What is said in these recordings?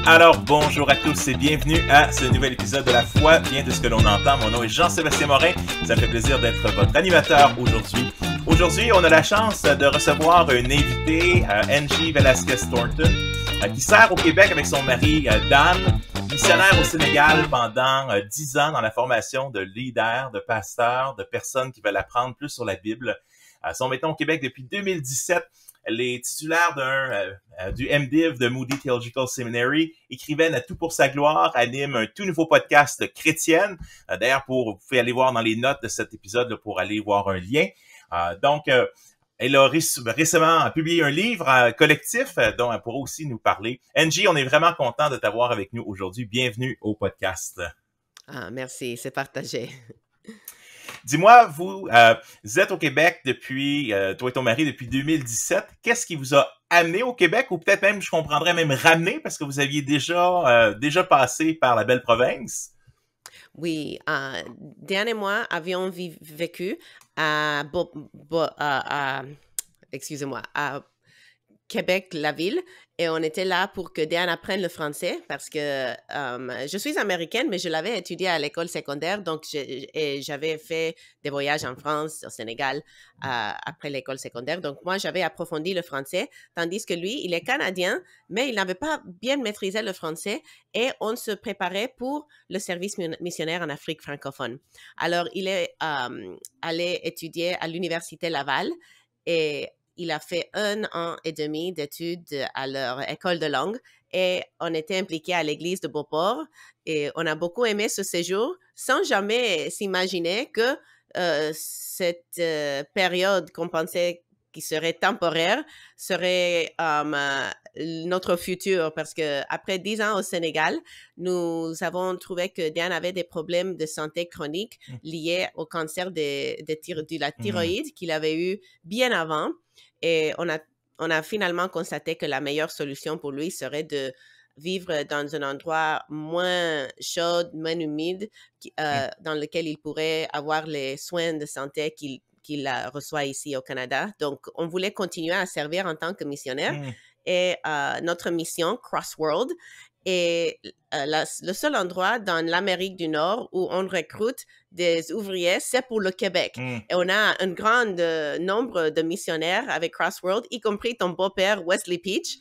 Alors, bonjour à tous et bienvenue à ce nouvel épisode de La Foi vient de ce que l'on entend. Mon nom est Jean-Sébastien Morin. Ça me fait plaisir d'être votre animateur aujourd'hui. Aujourd'hui, on a la chance de recevoir un invité, Angie Velasquez-Thornton, qui sert au Québec avec son mari Dan, missionnaire au Sénégal pendant 10 ans dans la formation de leaders, de pasteurs, de personnes qui veulent apprendre plus sur la Bible. Sont maintenant au Québec depuis 2017. Elle est titulaire du MDiv de Moody Theological Seminary, écrivaine à Tout pour sa gloire, anime un tout nouveau podcast chrétienne. D'ailleurs, vous pouvez aller voir dans les notes de cet épisode là, pour aller voir un lien. Elle a récemment publié un livre collectif dont elle pourra aussi nous parler. Angie, on est vraiment content de t'avoir avec nous aujourd'hui. Bienvenue au podcast. Ah, merci, c'est partagé. Dis-moi, vous êtes au Québec depuis, toi et ton mari, depuis 2017. Qu'est-ce qui vous a amené au Québec ou peut-être même, je comprendrais même ramené parce que vous aviez déjà passé par la belle province? Oui, Dan et moi avions vécu à Québec, la ville, et on était là pour que Dan apprenne le français parce que je suis américaine, mais je l'avais étudié à l'école secondaire, donc j'avais fait des voyages en France, au Sénégal, après l'école secondaire. Donc, moi, j'avais approfondi le français, tandis que lui, il est canadien, mais il n'avait pas bien maîtrisé le français et on se préparait pour le service missionnaire en Afrique francophone. Alors, il est allé étudier à l'Université Laval et il a fait 1 an et demi d'études à leur école de langue et on était impliqués à l'église de Beauport et on a beaucoup aimé ce séjour sans jamais s'imaginer que cette période qu'on pensait qui serait temporaire serait notre futur parce que après 10 ans au Sénégal, nous avons trouvé que Dan avait des problèmes de santé chroniques liés au cancer de la thyroïde qu'il avait eu bien avant. Et on a finalement constaté que la meilleure solution pour lui serait de vivre dans un endroit moins chaud, moins humide, dans lequel il pourrait avoir les soins de santé qu'il reçoit ici au Canada. Donc, on voulait continuer à servir en tant que missionnaire. Et notre mission, Crossworld, est le seul endroit dans l'Amérique du Nord où on recrute des ouvriers, c'est pour le Québec. Et on a un grand nombre de missionnaires avec Crossworld, y compris ton beau-père Wesley Peach.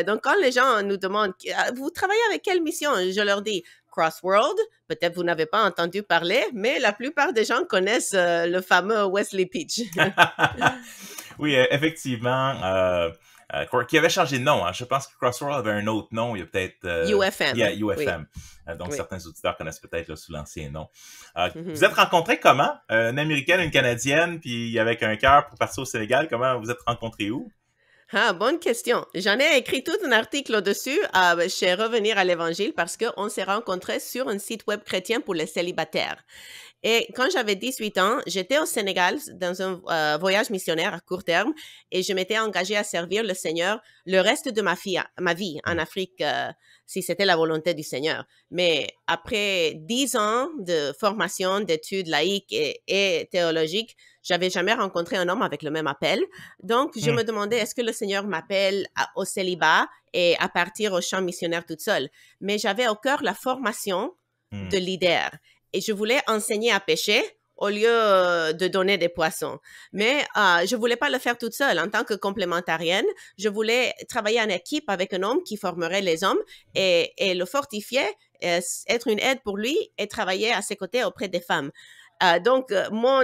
Donc, quand les gens nous demandent « Vous travaillez avec quelle mission? » Je leur dis « Crossworld ». Peut-être vous n'avez pas entendu parler, mais la plupart des gens connaissent le fameux Wesley Peach. Oui, effectivement. Qui avait changé de nom. Hein. Je pense que Crossworld avait un autre nom. Il y a peut-être... UFM. UFM. Oui. Donc, oui. Certains auditeurs connaissent peut-être sous l'ancien nom. Vous êtes rencontrés comment? Une Américaine, une Canadienne, puis avec un cœur pour partir au Sénégal. Comment vous êtes rencontrés où? Ah, bonne question. J'en ai écrit tout un article au-dessus chez Revenir à l'Évangile parce qu'on s'est rencontrés sur un site web chrétien pour les célibataires. Et quand j'avais 18 ans, j'étais au Sénégal dans un voyage missionnaire à court terme et je m'étais engagée à servir le Seigneur le reste de ma vie en Afrique, si c'était la volonté du Seigneur. Mais après 10 ans de formation, d'études laïques et théologiques, j'avais jamais rencontré un homme avec le même appel. Donc, je me demandais, est-ce que le Seigneur m'appelle au célibat et à partir au champ missionnaire toute seule? Mais j'avais au cœur la formation de leader. Et je voulais enseigner à pêcher au lieu de donner des poissons. Mais je voulais pas le faire toute seule. En tant que complémentarienne, je voulais travailler en équipe avec un homme qui formerait les hommes et le fortifier, être une aide pour lui et travailler à ses côtés auprès des femmes. Donc, mon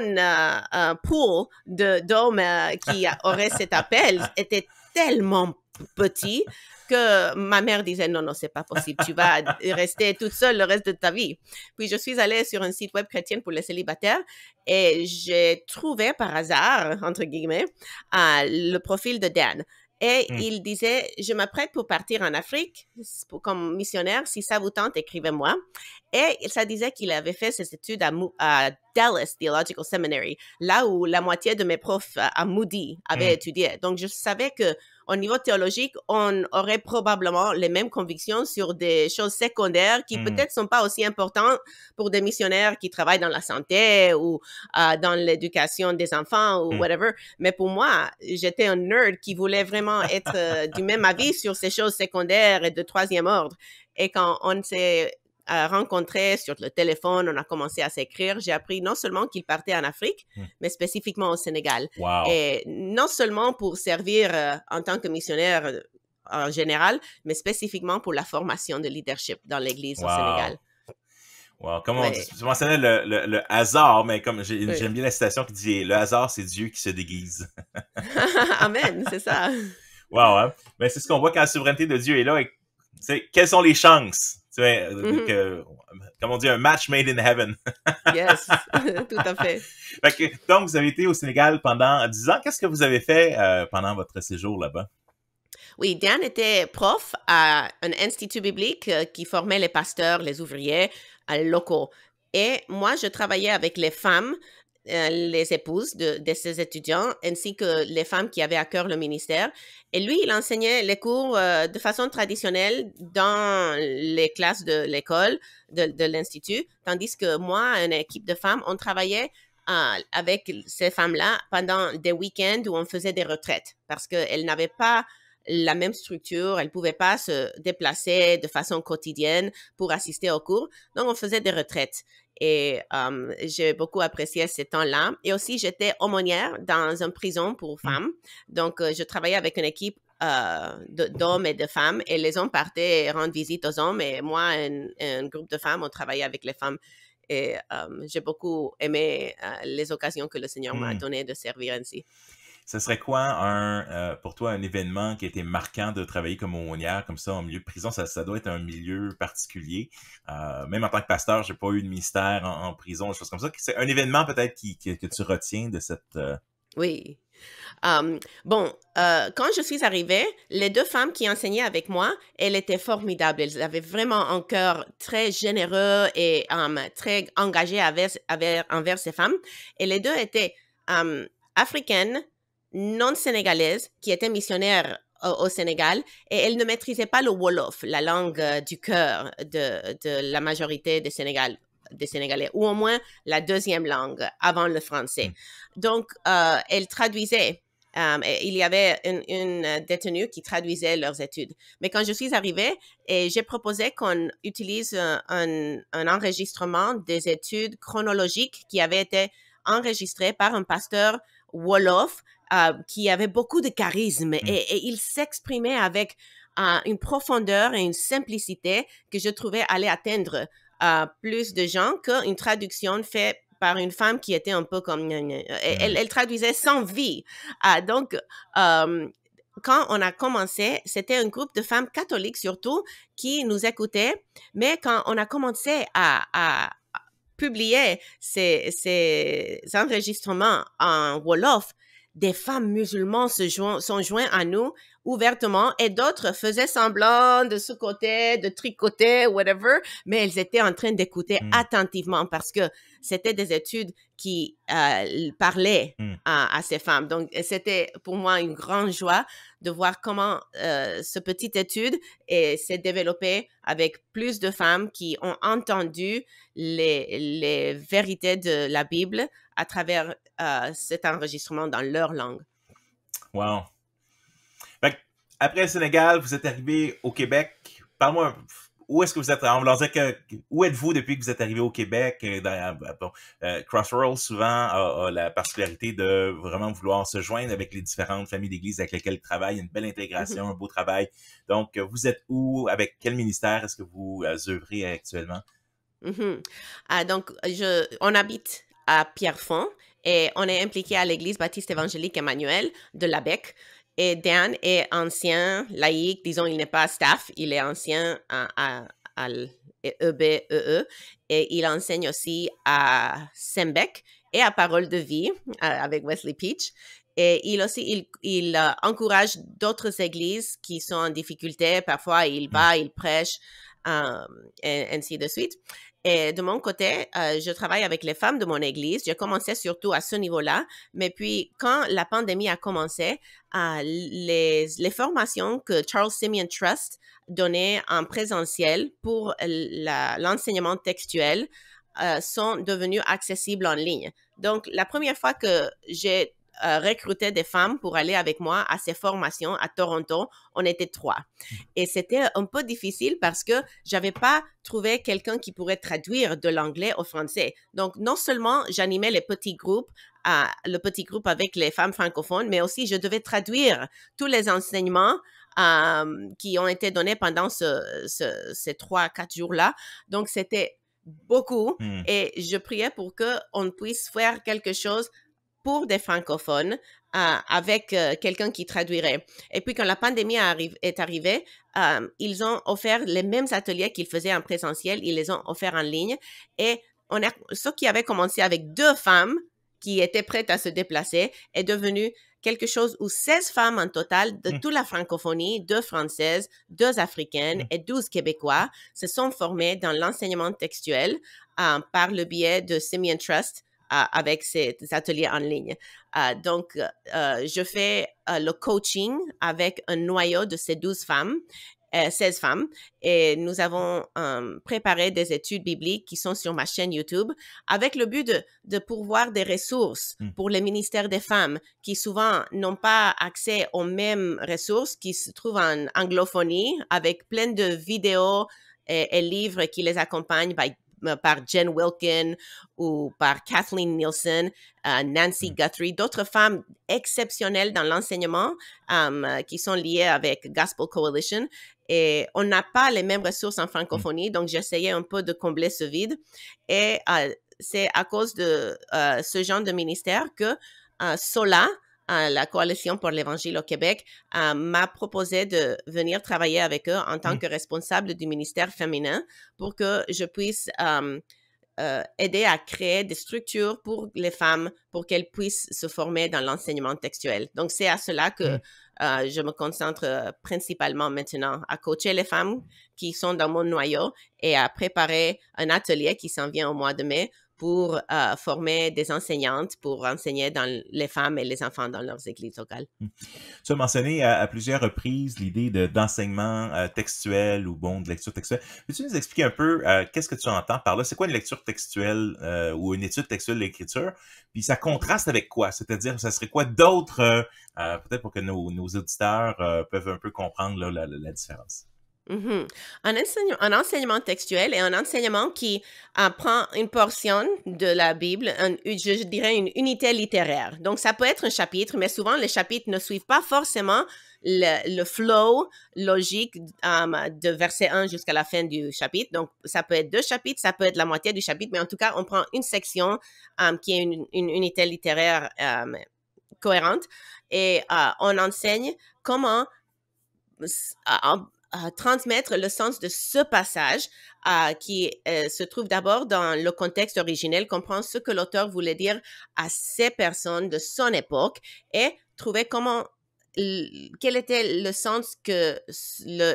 pool d'hommes qui auraient cet appel était tellement petit que ma mère disait non, c'est pas possible, tu vas rester toute seule le reste de ta vie. Puis je suis allée sur un site web chrétien pour les célibataires et j'ai trouvé par hasard, entre guillemets, le profil de Dan. Et il disait, je m'apprête pour partir en Afrique comme missionnaire, si ça vous tente, écrivez-moi. Et ça disait qu'il avait fait ses études à Dallas Theological Seminary, là où la moitié de mes profs à Moody avaient étudié. Donc, je savais que au niveau théologique, on aurait probablement les mêmes convictions sur des choses secondaires qui peut-être sont pas aussi importantes pour des missionnaires qui travaillent dans la santé ou dans l'éducation des enfants ou whatever. Mais pour moi, j'étais un nerd qui voulait vraiment être du même avis sur ces choses secondaires et de troisième ordre. Et quand on s'est rencontrés sur le téléphone, on a commencé à s'écrire. J'ai appris non seulement qu'il partait en Afrique, mais spécifiquement au Sénégal. Wow. Et non seulement pour servir en tant que missionnaire en général, mais spécifiquement pour la formation de leadership dans l'Église au Sénégal. Wow. Comme on dit, tu mentionnais le hasard, mais comme j'aime bien la citation qui dit « Le hasard, c'est Dieu qui se déguise. » Amen, c'est ça. Wow, hein? Mais c'est ce qu'on voit quand la souveraineté de Dieu est là. Quelles sont les chances? Comme on dit, un match made in heaven. Yes, tout à fait. Donc, vous avez été au Sénégal pendant 10 ans. Qu'est-ce que vous avez fait pendant votre séjour là-bas? Oui, Dan était prof à un institut biblique qui formait les pasteurs, les ouvriers locaux. Et moi, je travaillais avec les femmes, les épouses de ces étudiants, ainsi que les femmes qui avaient à cœur le ministère. Et lui, il enseignait les cours de façon traditionnelle dans les classes de l'école, de l'institut, tandis que moi, une équipe de femmes, on travaillait avec ces femmes-là pendant des week-ends où on faisait des retraites, parce qu'elles n'avaient pas la même structure, elles ne pouvaient pas se déplacer de façon quotidienne pour assister aux cours. Donc, on faisait des retraites. Et j'ai beaucoup apprécié ces temps-là. Et aussi, j'étais aumônière dans une prison pour femmes. Donc, je travaillais avec une équipe d'hommes et de femmes. Et les hommes partaient rendre visite aux hommes. Et moi, un groupe de femmes, on travaillait avec les femmes. Et j'ai beaucoup aimé les occasions que le Seigneur m'a données de servir ainsi. Ce serait quoi, pour toi, un événement qui a été marquant de travailler comme aumônière, comme ça, en milieu de prison? Ça doit être un milieu particulier. Même en tant que pasteur, j'ai pas eu de ministère en prison, des choses comme ça. C'est un événement peut-être que tu retiens de cette... Oui. Quand je suis arrivée, les 2 femmes qui enseignaient avec moi, elles étaient formidables. Elles avaient vraiment un cœur très généreux et très engagé envers ces femmes. Et les 2 étaient africaines, non sénégalaises, qui étaient missionnaires au Sénégal, et elles ne maîtrisaient pas le Wolof, la langue du cœur de la majorité des Sénégalais, ou au moins la deuxième langue avant le français. Donc, elles traduisaient. Il y avait une détenue qui traduisait leurs études. Mais quand je suis arrivée, j'ai proposé qu'on utilise un enregistrement des études chronologiques qui avaient été enregistrées par un pasteur Wolof qui avait beaucoup de charisme et il s'exprimait avec une profondeur et une simplicité que je trouvais aller atteindre plus de gens qu'une traduction faite par une femme qui était un peu comme... Elle traduisait sans vie. Donc, quand on a commencé, c'était un groupe de femmes catholiques surtout qui nous écoutaient, mais quand on a commencé à publier ces enregistrements en Wolof, des femmes musulmanes sont joints à nous ouvertement et d'autres faisaient semblant de ce côté, de tricoter, whatever, mais elles étaient en train d'écouter attentivement parce que c'était des études qui parlaient à ces femmes. Donc, c'était pour moi une grande joie de voir comment ce petite étude s'est développée avec plus de femmes qui ont entendu les vérités de la Bible à travers cet enregistrement dans leur langue. Wow. Après le Sénégal, vous êtes arrivé au Québec. Parle-moi, où est-ce que vous êtes? Où êtes-vous depuis que vous êtes arrivé au Québec? Crossroads, souvent, a la particularité de vraiment vouloir se joindre avec les différentes familles d'église avec lesquelles ils travaillent. Une belle intégration, un beau travail. Donc, vous êtes où? Avec quel ministère est-ce que vous œuvrez actuellement? Donc, on habite à Pierrefonds et on est impliqué à l'Église baptiste évangélique Emmanuel de Labec. Et Dan est ancien laïque, disons, il n'est pas staff, il est ancien à EBEE et il enseigne aussi à Sembec et à Parole de Vie avec Wesley Peach. Et il encourage d'autres églises qui sont en difficulté. Parfois, il va, il prêche, et ainsi de suite. Et de mon côté, je travaille avec les femmes de mon église. J'ai commencé surtout à ce niveau-là. Mais puis, quand la pandémie a commencé, les formations que Charles Simeon Trust donnait en présentiel pour l'enseignement textuel sont devenues accessibles en ligne. Donc, la première fois que j'ai recruté des femmes pour aller avec moi à ces formations à Toronto, on était 3. Et c'était un peu difficile parce que j'avais pas trouvé quelqu'un qui pourrait traduire de l'anglais au français. Donc, non seulement j'animais le petit groupe avec les femmes francophones, mais aussi je devais traduire tous les enseignements qui ont été donnés pendant ces 3-4 jours-là. Donc, c'était beaucoup et je priais pour qu'on puisse faire quelque chose pour des francophones avec quelqu'un qui traduirait. Et puis, quand la pandémie est arrivée, ils ont offert les mêmes ateliers qu'ils faisaient en présentiel, ils les ont offerts en ligne. Et ce qui avait commencé avec 2 femmes qui étaient prêtes à se déplacer est devenu quelque chose où 16 femmes en total de toute la francophonie, 2 Françaises, 2 Africaines et 12 Québécois se sont formées dans l'enseignement textuel par le biais de Simeon Trust avec ces ateliers en ligne. Donc, je fais le coaching avec un noyau de ces 16 femmes, et nous avons préparé des études bibliques qui sont sur ma chaîne YouTube avec le but de pourvoir des ressources pour les ministères des femmes qui souvent n'ont pas accès aux mêmes ressources qui se trouvent en anglophonie, avec plein de vidéos et livres qui les accompagnent par Jen Wilkin ou par Kathleen Nielsen, Nancy Guthrie, d'autres femmes exceptionnelles dans l'enseignement qui sont liées avec Gospel Coalition. Et on n'a pas les mêmes ressources en francophonie, donc j'essayais un peu de combler ce vide. Et c'est à cause de ce genre de ministère que SOLA, la Coalition pour l'Évangile au Québec, m'a proposé de venir travailler avec eux en tant que responsable du ministère féminin pour que je puisse aider à créer des structures pour les femmes pour qu'elles puissent se former dans l'enseignement textuel. Donc, c'est à cela que je me concentre principalement maintenant, à coacher les femmes qui sont dans mon noyau et à préparer un atelier qui s'en vient au mois de mai pour former des enseignantes pour enseigner dans les femmes et les enfants dans leurs églises locales. Tu as mentionné à plusieurs reprises l'idée d'enseignement textuel ou de lecture textuelle. Peux-tu nous expliquer un peu qu'est-ce que tu entends par là? C'est quoi une lecture textuelle ou une étude textuelle de l'écriture? Puis ça contraste avec quoi? C'est-à-dire, ça serait quoi d'autres, peut-être pour que nos auditeurs peuvent un peu comprendre là, la différence? Un enseignement textuel est un enseignement qui prend une portion de la Bible, je dirais une unité littéraire. Donc, ça peut être un chapitre, mais souvent, les chapitres ne suivent pas forcément le flow logique de verset 1 jusqu'à la fin du chapitre. Donc, ça peut être 2 chapitres, ça peut être la moitié du chapitre, mais en tout cas, on prend une section qui est une unité littéraire cohérente et on enseigne comment transmettre le sens de ce passage qui se trouve d'abord dans le contexte originel, comprendre ce que l'auteur voulait dire à ces personnes de son époque et trouver quel était le sens que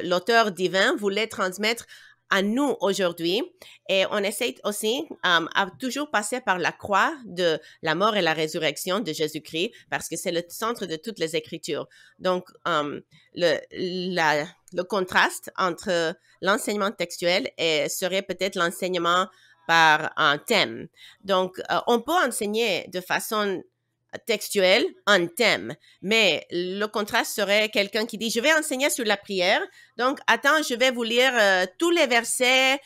l'auteur divin voulait transmettre à nous aujourd'hui. Et on essaie aussi à toujours passer par la croix de la mort et la résurrection de Jésus-Christ parce que c'est le centre de toutes les Écritures. Donc, le contraste entre l'enseignement textuel serait peut-être l'enseignement par un thème. Donc, on peut enseigner de façon textuelle un thème, mais le contraste serait quelqu'un qui dit « Je vais enseigner sur la prière, donc attends, je vais vous lire tous les versets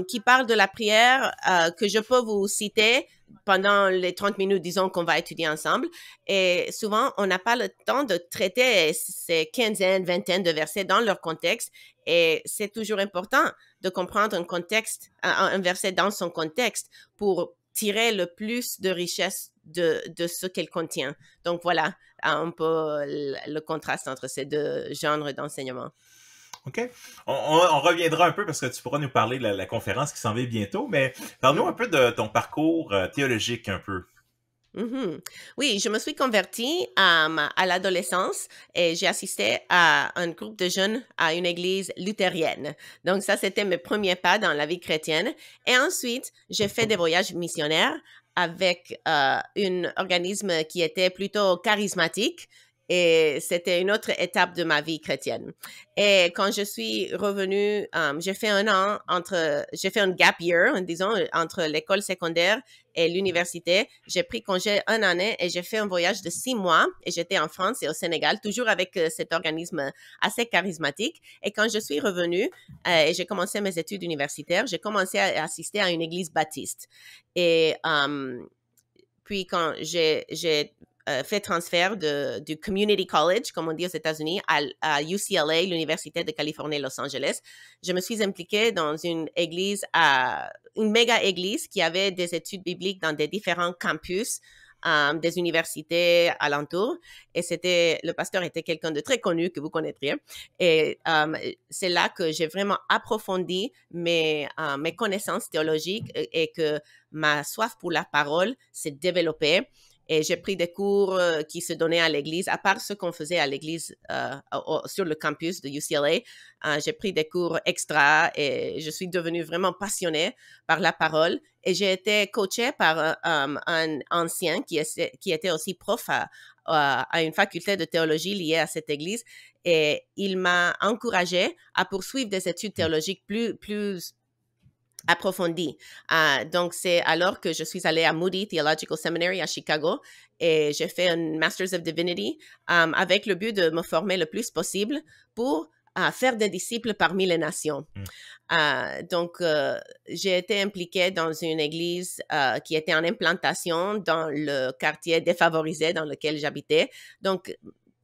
qui parlent de la prière que je peux vous citer pendant les 30 minutes, disons, qu'on va étudier ensemble. » Et souvent, on n'a pas le temps de traiter ces quinzaines, vingtaines de versets dans leur contexte. Et c'est toujours important de comprendre un verset dans son contexte pour tirer le plus de richesse de ce qu'elle contient. Donc voilà, un peu le contraste entre ces 2 genres d'enseignement. OK. On reviendra un peu parce que tu pourras nous parler de la conférence qui s'en vient bientôt, mais parle-nous un peu de ton parcours théologique un peu. Mhm. Oui, je me suis convertie à l'adolescence et j'ai assisté à un groupe de jeunes à une église luthérienne. Donc ça, c'était mes premiers pas dans la vie chrétienne. Et ensuite, j'ai fait des voyages missionnaires avec un organisme qui était plutôt charismatique. Et c'était une autre étape de ma vie chrétienne. Et quand je suis revenue, j'ai fait j'ai fait un gap year, disons, entre l'école secondaire et l'université. J'ai pris congé une année et j'ai fait un voyage de 6 mois et j'étais en France et au Sénégal, toujours avec cet organisme assez charismatique. Et quand je suis revenue et j'ai commencé mes études universitaires, j'ai commencé à assister à une église baptiste. Et puis quand j'ai fait transfert du Community College, comme on dit aux États-Unis, à UCLA, l'Université de Californie, Los Angeles. Je me suis impliquée dans une méga église qui avait des études bibliques dans des différents campus des universités alentours. Et le pasteur était quelqu'un de très connu que vous connaîtriez. Et c'est là que j'ai vraiment approfondi mes connaissances théologiques et que ma soif pour la parole s'est développée. Et j'ai pris des cours qui se donnaient à l'église, à part ce qu'on faisait à l'église sur le campus de UCLA. J'ai pris des cours extra et je suis devenue vraiment passionnée par la parole. Et j'ai été coachée par un ancien qui était aussi prof à une faculté de théologie liée à cette église. Et il m'a encouragée à poursuivre des études théologiques plus approfondie. Donc, c'est alors que je suis allée à Moody Theological Seminary à Chicago et j'ai fait un Master's of Divinity avec le but de me former le plus possible pour faire des disciples parmi les nations. Donc, j'ai été impliquée dans une église qui était en implantation dans le quartier défavorisé dans lequel j'habitais. Donc,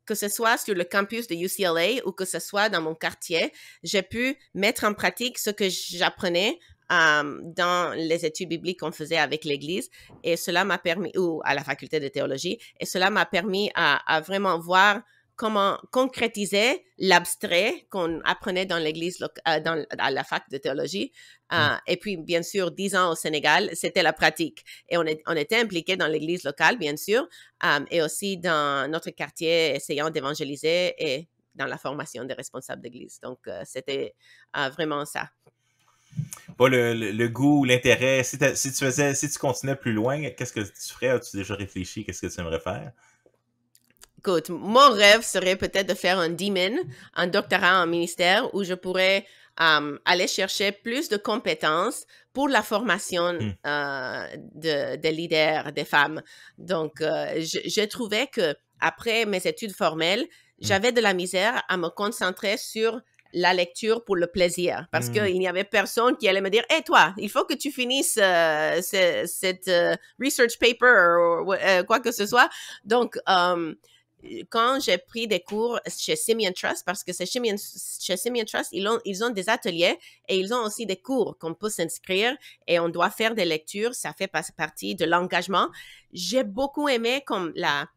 que ce soit sur le campus de UCLA ou que ce soit dans mon quartier, j'ai pu mettre en pratique ce que j'apprenais dans les études bibliques qu'on faisait avec l'Église, et cela m'a permis, ou à la faculté de théologie, et cela m'a permis à vraiment voir comment concrétiser l'abstrait qu'on apprenait dans l'Église, à la fac de théologie. Et puis, bien sûr, 10 ans au Sénégal, c'était la pratique. Et on était impliqués dans l'Église locale, bien sûr, et aussi dans notre quartier, essayant d'évangéliser et dans la formation des responsables d'Église. Donc, c'était vraiment ça. Pas le goût, l'intérêt. Si tu continuais plus loin, qu'est-ce que tu ferais? As-tu déjà réfléchi? Qu'est-ce que tu aimerais faire? Écoute, mon rêve serait peut-être de faire un DMin, un doctorat en ministère, où je pourrais aller chercher plus de compétences pour la formation des leaders, des femmes. Donc, je trouvais que après mes études formelles, j'avais de la misère à me concentrer sur la lecture pour le plaisir, parce qu'il n'y avait personne qui allait me dire « Hey, toi, il faut que tu finisses cette research paper ou quoi que ce soit. » Donc, quand j'ai pris des cours chez Simeon Trust, parce que chez Simeon Trust, ils ont des ateliers et ils ont aussi des cours qu'on peut s'inscrire et on doit faire des lectures. Ça fait partie de l'engagement. J'ai beaucoup aimé comme la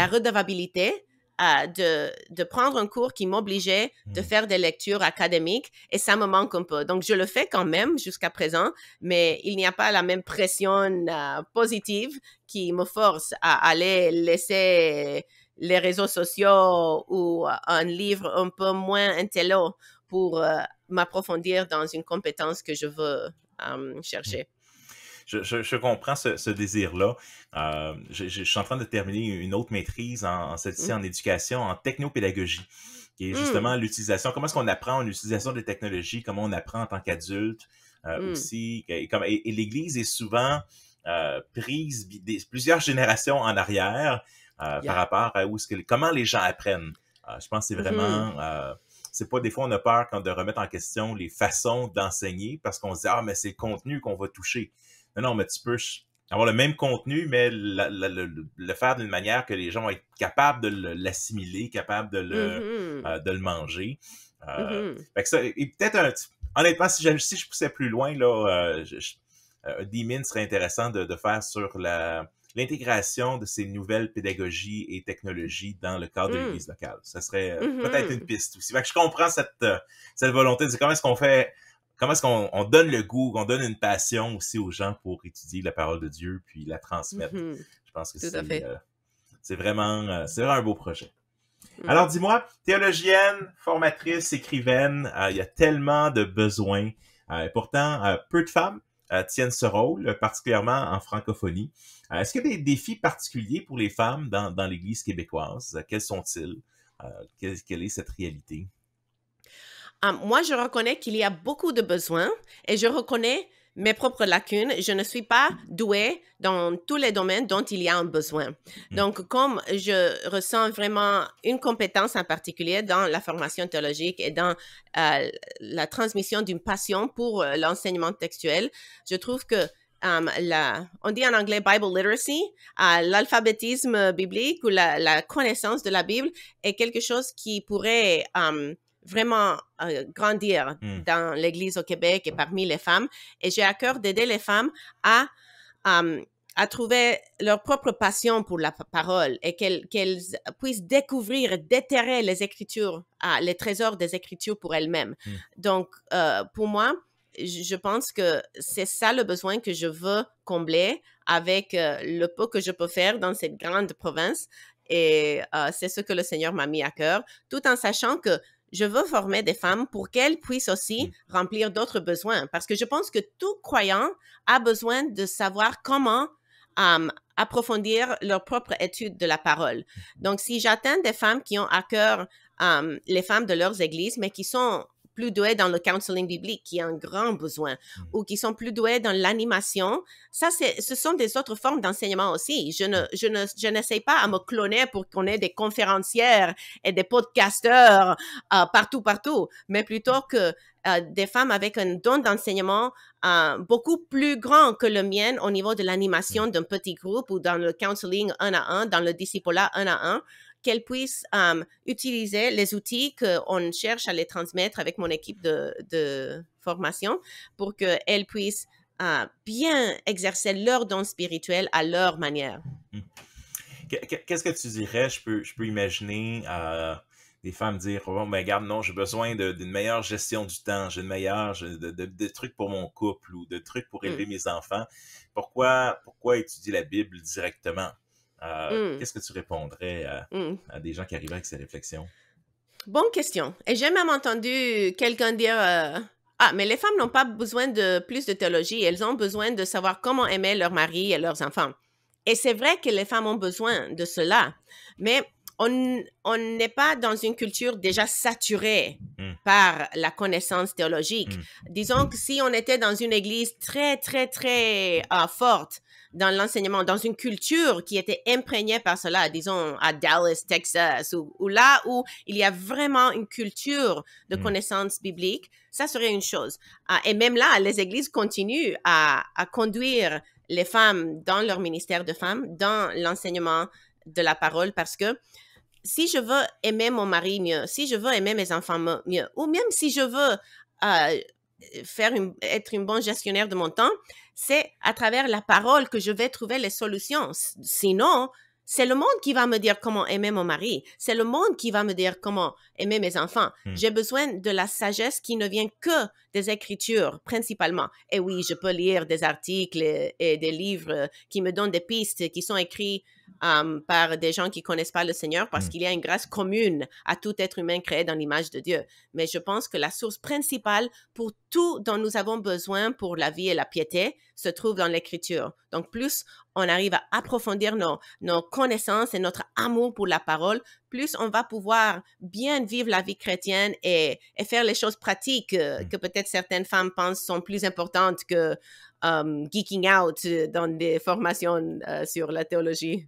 redevabilité de prendre un cours qui m'obligeait de faire des lectures académiques et ça me manque un peu. Donc, je le fais quand même jusqu'à présent, mais il n'y a pas la même pression positive qui me force à aller laisser les réseaux sociaux ou un livre un peu moins intello pour m'approfondir dans une compétence que je veux chercher. Je comprends ce désir-là. Je suis en train de terminer une autre maîtrise celle-ci en éducation, en technopédagogie, qui est justement l'utilisation, comment est-ce qu'on apprend en utilisation des technologies, comment on apprend en tant qu'adulte aussi. Et l'Église est souvent prise plusieurs générations en arrière par rapport à comment les gens apprennent. Je pense que c'est vraiment... c'est pas des fois on a peur de remettre en question les façons d'enseigner parce qu'on se dit « Ah, mais c'est le contenu qu'on va toucher. » Non, mais tu peux avoir le même contenu, mais le faire d'une manière que les gens vont être capables de l'assimiler, capables de le manger. Fait que ça, et peut-être, honnêtement, si je poussais plus loin, là, un DMin serait intéressant de faire sur l'intégration de ces nouvelles pédagogies et technologies dans le cadre de l'Église locale. Ça serait peut-être une piste aussi. Fait que je comprends cette volonté de dire comment est-ce qu'on donne le goût, qu'on donne une passion aussi aux gens pour étudier la parole de Dieu puis la transmettre. Je pense que Tout à fait. c'est vraiment un beau projet. Mm. Alors dis-moi, théologienne, formatrice, écrivaine, il y a tellement de besoins. Et pourtant, peu de femmes tiennent ce rôle, particulièrement en francophonie. Est-ce qu'il y a des défis particuliers pour les femmes dans l'Église québécoise? Quels sont-ils? Quelle est cette réalité? Moi, je reconnais qu'il y a beaucoup de besoins et je reconnais mes propres lacunes. Je ne suis pas douée dans tous les domaines dont il y a un besoin. Donc, comme je ressens vraiment une compétence en particulier dans la formation théologique et dans la transmission d'une passion pour l'enseignement textuel, je trouve que on dit en anglais Bible literacy, l'alphabétisme biblique ou la connaissance de la Bible est quelque chose qui pourrait vraiment grandir dans l'Église au Québec et parmi les femmes. Et j'ai à cœur d'aider les femmes à trouver leur propre passion pour la parole et qu'elles puissent découvrir, déterrer les Écritures, les trésors des Écritures pour elles-mêmes. Donc, pour moi, je pense que c'est ça le besoin que je veux combler avec le peu que je peux faire dans cette grande province. Et c'est ce que le Seigneur m'a mis à cœur, tout en sachant que je veux former des femmes pour qu'elles puissent aussi remplir d'autres besoins. Parce que je pense que tout croyant a besoin de savoir comment approfondir leur propre étude de la parole. Donc, si j'atteins des femmes qui ont à cœur les femmes de leurs églises, mais qui sont plus douées dans le counseling biblique, qui a un grand besoin, ou qui sont plus douées dans l'animation, ce sont des autres formes d'enseignement aussi. Je n'essaie pas à me cloner pour qu'on ait des conférencières et des podcasteurs partout, mais plutôt que des femmes avec un don d'enseignement beaucoup plus grand que le mien au niveau de l'animation d'un petit groupe ou dans le counseling 1 à 1, dans le discipulat 1 à 1, qu'elles puissent utiliser les outils qu'on cherche à les transmettre avec mon équipe de formation pour qu'elles puissent bien exercer leur don spirituel à leur manière. Qu'est-ce que tu dirais? Je peux imaginer des femmes dire, oh, ben regarde, non, j'ai besoin d'une meilleure gestion du temps, j'ai de trucs pour mon couple ou de trucs pour élever mes enfants. Pourquoi étudier la Bible directement? Qu'est-ce que tu répondrais à des gens qui arrivent avec ces réflexions? Bonne question. Et j'ai même entendu quelqu'un dire mais les femmes n'ont pas besoin de plus de théologie, elles ont besoin de savoir comment aimer leur mari et leurs enfants. Et c'est vrai que les femmes ont besoin de cela, mais on n'est pas dans une culture déjà saturée par la connaissance théologique. Disons que si on était dans une église très, très, très forte dans l'enseignement, dans une culture qui était imprégnée par cela, disons à Dallas, Texas, ou là où il y a vraiment une culture de connaissance biblique, ça serait une chose. Et même là, les églises continuent à conduire les femmes dans leur ministère de femmes, dans l'enseignement de la parole, parce que si je veux aimer mon mari mieux, si je veux aimer mes enfants mieux, ou même si je veux être une bonne gestionnaire de mon temps, c'est à travers la parole que je vais trouver les solutions. Sinon, c'est le monde qui va me dire comment aimer mon mari. C'est le monde qui va me dire comment aimer mes enfants. J'ai besoin de la sagesse qui ne vient que des Écritures, principalement. Et oui, je peux lire des articles et des livres qui me donnent des pistes qui sont écrits par des gens qui connaissent pas le Seigneur, parce qu'il y a une grâce commune à tout être humain créé dans l'image de Dieu. Mais je pense que la source principale pour tout dont nous avons besoin pour la vie et la piété se trouve dans l'Écriture. Donc, plus on arrive à approfondir nos connaissances et notre amour pour la parole, plus on va pouvoir bien vivre la vie chrétienne et faire les choses pratiques que peut-être certaines femmes pensent sont plus importantes que geeking out dans des formations sur la théologie.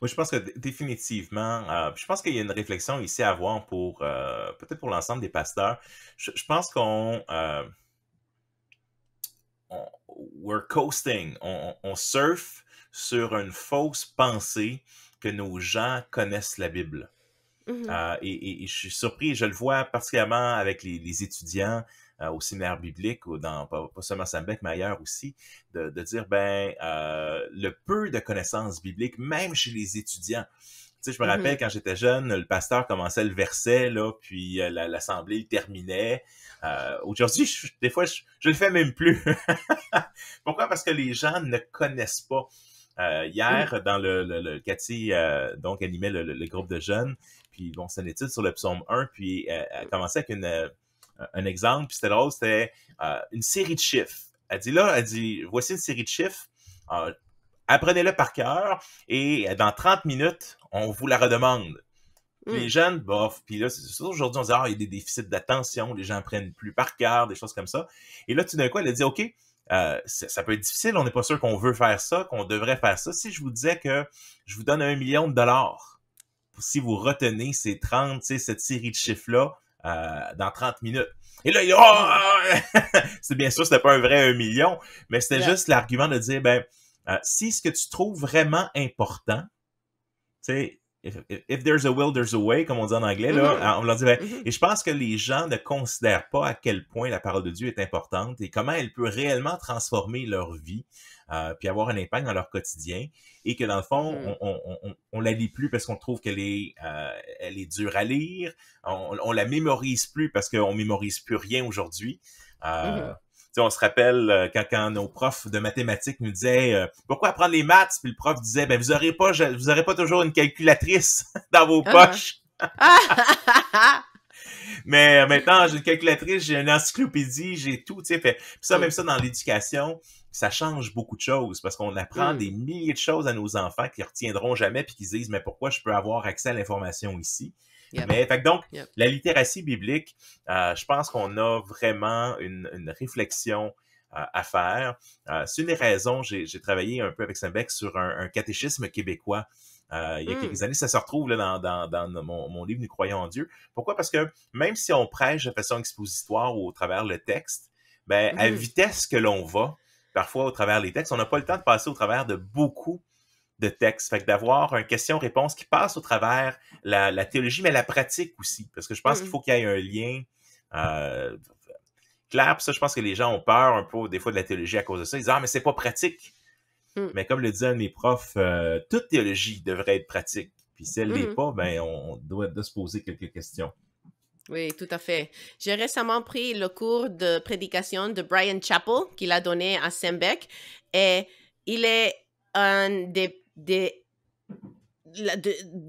Oui, je pense que définitivement, je pense qu'il y a une réflexion ici à avoir pour peut-être pour l'ensemble des pasteurs. Je pense we're coasting, on surfe sur une fausse pensée que nos gens connaissent la Bible. Et je suis surpris, je le vois particulièrement avec les étudiants au séminaire biblique, ou pas seulement à Sambec, mais ailleurs aussi, de dire, le peu de connaissances bibliques, même chez les étudiants. Tu sais, je me rappelle quand j'étais jeune, le pasteur commençait le verset, là, puis l'assemblée le terminait. Aujourd'hui, des fois, je le fais même plus. Pourquoi? Parce que les gens ne connaissent pas. Hier, dans Cathy, donc, animait le groupe de jeunes, puis bon, c'est une étude sur le psaume 1, puis elle commençait avec un exemple, puis c'était drôle, c'était une série de chiffres. Elle dit, voici une série de chiffres, apprenez-le par cœur, et dans 30 minutes, on vous la redemande. Puis les jeunes, bof, puis là, c'est sûr, aujourd'hui, on dit, il y a des déficits d'attention, les gens prennent plus par cœur, des choses comme ça. Et là, tout d'un coup, elle a dit, OK, ça peut être difficile, on n'est pas sûr qu'on veut faire ça, qu'on devrait faire ça. Si je vous disais que je vous donne $1 million, si vous retenez cette série de chiffres-là, dans 30 minutes. Et là, c'est bien sûr, c'était pas un vrai 1 million, mais c'était juste l'argument de dire, si ce que tu trouves vraiment important, tu sais, if there's a will, there's a way, comme on dit en anglais, là, on leur dit, et je pense que les gens ne considèrent pas à quel point la parole de Dieu est importante et comment elle peut réellement transformer leur vie, puis avoir un impact dans leur quotidien, et que dans le fond, on la lit plus parce qu'on trouve qu'elle est dure à lire, on la mémorise plus parce qu'on mémorise plus rien aujourd'hui. On se rappelle quand nos profs de mathématiques nous disaient pourquoi apprendre les maths, puis le prof disait vous aurez pas toujours une calculatrice dans vos poches. Mais maintenant, j'ai une calculatrice, j'ai une encyclopédie, j'ai tout, tu sais. Puis ça, même ça dans l'éducation, ça change beaucoup de choses parce qu'on apprend des milliers de choses à nos enfants qui ne retiendront jamais puis qui se disent mais pourquoi je peux avoir accès à l'information ici? Mais donc, la littératie biblique, je pense qu'on a vraiment une réflexion à faire. C'est une des raisons, j'ai travaillé un peu avec Sembec sur un catéchisme québécois il y a quelques années. Ça se retrouve là, dans mon livre « Nous croyons en Dieu ». Pourquoi? Parce que même si on prêche de façon expositoire ou au travers le texte, à vitesse que l'on va, parfois au travers les textes, on n'a pas le temps de passer au travers de beaucoup de textes. Fait que d'avoir une question-réponse qui passe au travers la théologie, mais la pratique aussi. Parce que je pense qu'il faut qu'il y ait un lien clair. Puis ça, je pense que les gens ont peur un peu des fois de la théologie à cause de ça. Ils disent « Ah, mais c'est pas pratique! » Mais comme le disait un de mes profs, toute théologie devrait être pratique. Puis si elle l'est pas, on doit se poser quelques questions. Oui, tout à fait. J'ai récemment pris le cours de prédication de Brian Chappell qu'il a donné à Sembec. Et il est un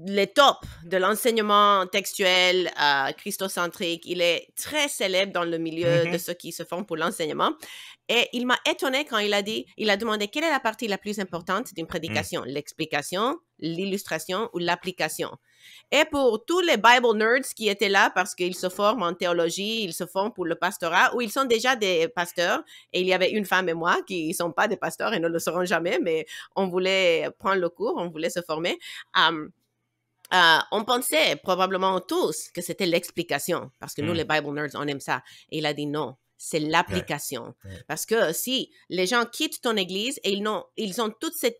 les tops de l'enseignement textuel christocentrique. Il est très célèbre dans le milieu de ceux qui se font pour l'enseignement. Et il m'a étonné quand il a demandé quelle est la partie la plus importante d'une prédication, l'explication, l'illustration ou l'application. Et pour tous les Bible nerds qui étaient là parce qu'ils se forment en théologie, ils se forment pour le pastorat ou ils sont déjà des pasteurs, et il y avait une femme et moi qui ne sont pas des pasteurs et ne le seront jamais, mais on voulait prendre le cours, on voulait se former. On pensait probablement tous que c'était l'explication parce que nous, les Bible nerds, on aime ça. Et il a dit non. C'est l'application. Parce que si les gens quittent ton église et ils ont toute cette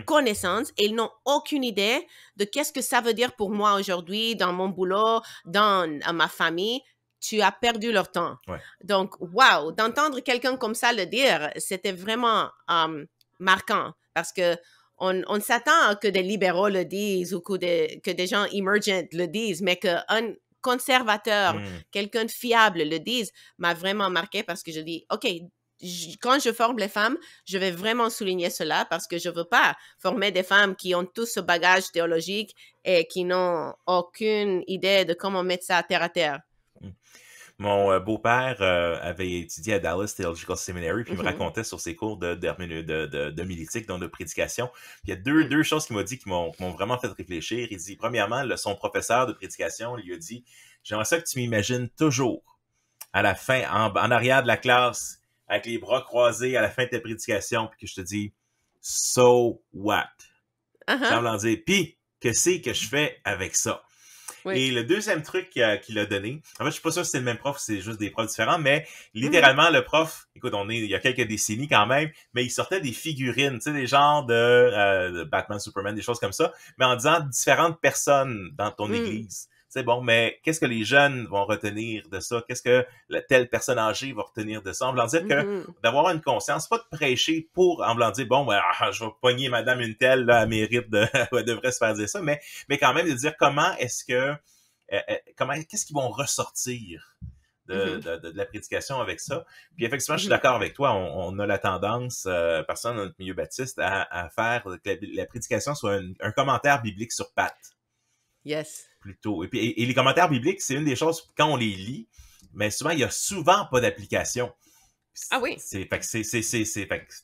connaissance et ils n'ont aucune idée de qu'est-ce que ça veut dire pour moi aujourd'hui, dans mon boulot, dans ma famille, tu as perdu leur temps. Donc, wow, d'entendre quelqu'un comme ça le dire, c'était vraiment marquant parce que on s'attend que des libéraux le disent ou que des gens emergent le disent, mais qu'un conservateur, quelqu'un de fiable le dise, m'a vraiment marqué parce que je dis, OK, quand je forme les femmes, je vais vraiment souligner cela parce que je veux pas former des femmes qui ont tout ce bagage théologique et qui n'ont aucune idée de comment mettre ça terre à terre. Mon beau-père avait étudié à Dallas Theological Seminary, puis il me racontait sur ses cours d'homilétique, donc de prédication. Puis il y a deux choses qu'il m'a dit qui m'ont vraiment fait réfléchir. Il dit, premièrement, son professeur de prédication lui a dit « J'aimerais ça que tu m'imagines toujours à la fin, en arrière de la classe, avec les bras croisés à la fin de ta prédication, puis que je te dis « So what? » Sans en dire « Puis, que c'est que je fais avec ça? » Et le deuxième truc qu'il a donné, en fait, je suis pas sûr si c'est le même prof, c'est juste des profs différents, mais littéralement, le prof, écoute, il y a quelques décennies quand même, mais il sortait des figurines, tu sais, des genres de Batman, Superman, des choses comme ça, mais en disant différentes personnes dans ton église. C'est bon, mais qu'est-ce que les jeunes vont retenir de ça? Qu'est-ce que telle personne âgée va retenir de ça? En voulant dire que d'avoir une conscience, pas de prêcher en voulant dire, bon, je vais pogner madame une telle, là, elle mérite elle devrait se faire dire ça, mais quand même de dire comment est-ce que, qu'est-ce qu'ils vont ressortir de la prédication avec ça. Puis effectivement, je suis d'accord avec toi, on a la tendance, personne dans notre milieu baptiste, à faire que la prédication soit un commentaire biblique sur pattes. Yes. Plutôt. Et puis, et les commentaires bibliques, c'est une des choses, quand on les lit, mais souvent, il y a souvent pas d'application. Ah oui.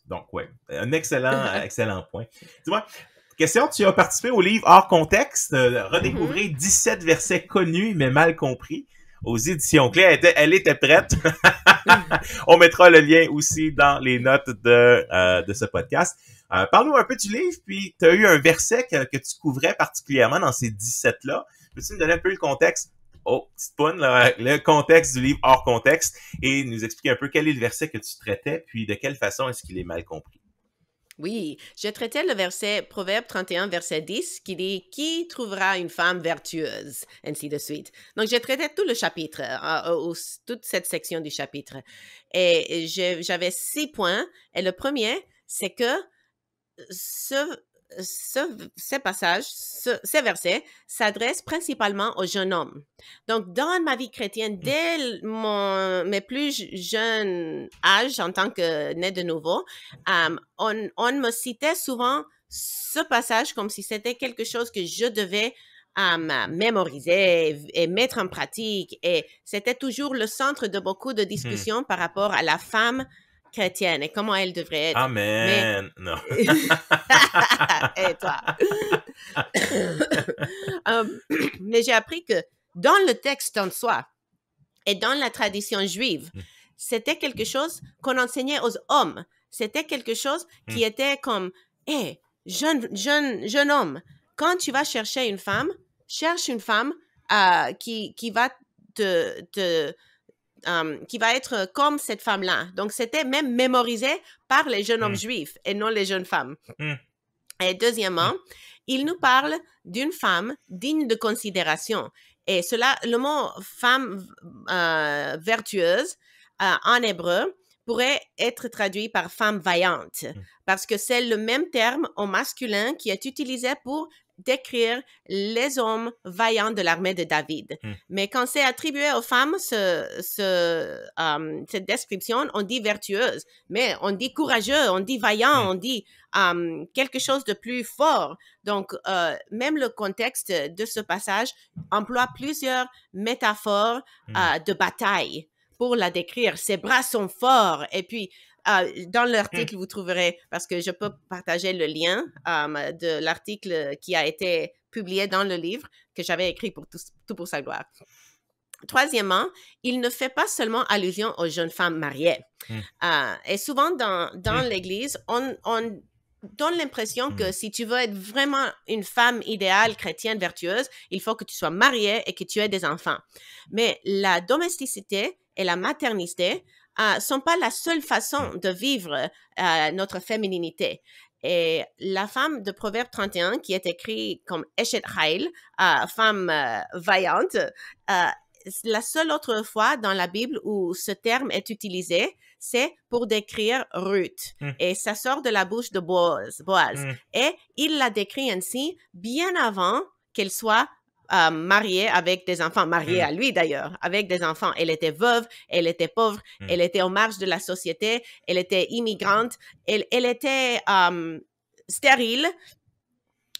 Donc, ouais. Un excellent point. Dis-moi, question, tu as participé au livre Hors contexte, redécouvrir 17 versets connus mais mal compris aux éditions Clé. Elle était prête. On mettra le lien aussi dans les notes de ce podcast. Parle-nous un peu du livre, puis tu as eu un verset que tu couvrais particulièrement dans ces 17-là. Peux-tu nous donner un peu le contexte? Oh, petite poune, là, le contexte du livre Hors contexte et nous expliquer un peu quel est le verset que tu traitais, puis de quelle façon est-ce qu'il est mal compris. Oui, je traitais le verset Proverbe 31, verset 10, qui dit « Qui trouvera une femme vertueuse? » ainsi de suite. Donc, je traitais tout le chapitre, toute cette section du chapitre. Et j'avais 6 points. Et le premier, c'est que ces passages, ces versets s'adressent principalement aux jeunes hommes. Donc, dans ma vie chrétienne, dès mes plus jeunes âges, en tant que né de nouveau, on me citait souvent ce passage comme si c'était quelque chose que je devais mémoriser et mettre en pratique. Et c'était toujours le centre de beaucoup de discussions par rapport à la femme chrétienne et comment elle devrait être. Amen. Non. Et toi. Mais j'ai appris que dans le texte en soi et dans la tradition juive, c'était quelque chose qu'on enseignait aux hommes. C'était quelque chose qui était comme, jeune homme, quand tu vas chercher une femme, cherche une femme qui va qui va être comme cette femme-là. Donc, c'était même mémorisé par les jeunes hommes juifs et non les jeunes femmes. Et deuxièmement, il nous parle d'une femme digne de considération. Et cela, le mot femme vertueuse en hébreu pourrait être traduit par femme vaillante, parce que c'est le même terme au masculin qui est utilisé pour décrire les hommes vaillants de l'armée de David. Mais quand c'est attribué aux femmes, cette description, on dit vertueuse, mais on dit courageux, on dit vaillant, on dit quelque chose de plus fort. Donc, même le contexte de ce passage emploie plusieurs métaphores de bataille pour la décrire. Ses bras sont forts. Et puis, dans l'article, vous trouverez, parce que je peux partager le lien de l'article qui a été publié dans le livre que j'avais écrit pour Tout pour sa gloire. Troisièmement, il ne fait pas seulement allusion aux jeunes femmes mariées. Et souvent, dans l'Église, on donne l'impression que si tu veux être vraiment une femme idéale, chrétienne, vertueuse, il faut que tu sois mariée et que tu aies des enfants. Mais la domesticité et la maternité sont pas la seule façon de vivre notre fémininité. Et la femme de Proverbe 31, qui est écrit comme Eshet Haïl, femme vaillante, la seule autre fois dans la Bible où ce terme est utilisé, c'est pour décrire Ruth. Et ça sort de la bouche de Boaz. Et il la décrit ainsi bien avant qu'elle soit mariée avec des enfants, mariée à lui d'ailleurs, avec des enfants. Elle était veuve, elle était pauvre, elle était aux marges de la société, elle était immigrante, elle était stérile,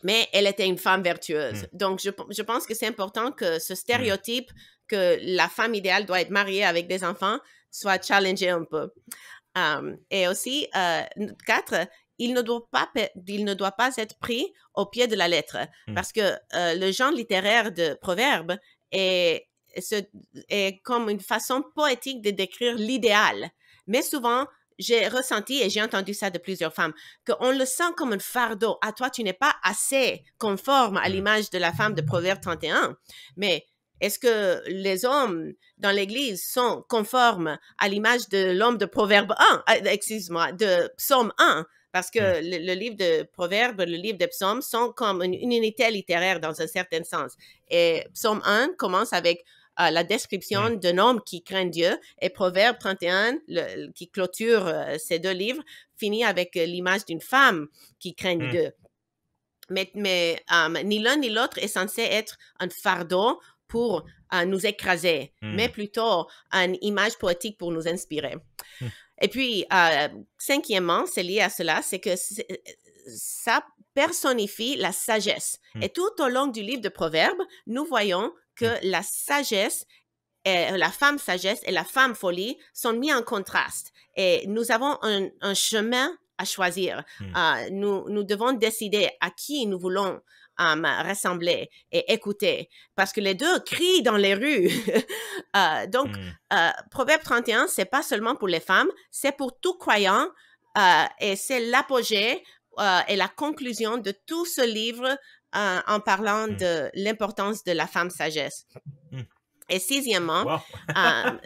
mais elle était une femme vertueuse. Donc, je pense que c'est important que ce stéréotype que la femme idéale doit être mariée avec des enfants soit challengé un peu. Et aussi, 4, il ne doit pas être pris au pied de la lettre, parce que le genre littéraire de Proverbe est comme une façon poétique de décrire l'idéal. Mais souvent, j'ai ressenti, et j'ai entendu ça de plusieurs femmes, qu'on le sent comme un fardeau. Ah, toi, tu n'es pas assez conforme à l'image de la femme de Proverbe 31. Mais est-ce que les hommes dans l'Église sont conformes à l'image de l'homme de Proverbe 1, de Psaume 1? Parce que le livre de Proverbes, le livre de Psaumes sont comme une unité littéraire dans un certain sens. Et Psaume 1 commence avec la description d'un homme qui craint Dieu, et Proverbe 31, qui clôture ces deux livres, finit avec l'image d'une femme qui craint Dieu. Mais ni l'un ni l'autre est censé être un fardeau pour nous écraser, mais plutôt une image poétique pour nous inspirer. Et puis, cinquièmement, c'est lié à cela, c'est que ça personnifie la sagesse. Et tout au long du livre de Proverbes, nous voyons que la sagesse, la femme sagesse et la femme folie sont mis en contraste. Et nous avons un chemin à choisir. Nous devons décider à qui nous voulons ressembler et écouter, parce que les deux crient dans les rues. Donc, Proverbe 31, c'est pas seulement pour les femmes, c'est pour tout croyant, et c'est l'apogée et la conclusion de tout ce livre en parlant de l'importance de la femme sagesse. Et sixièmement,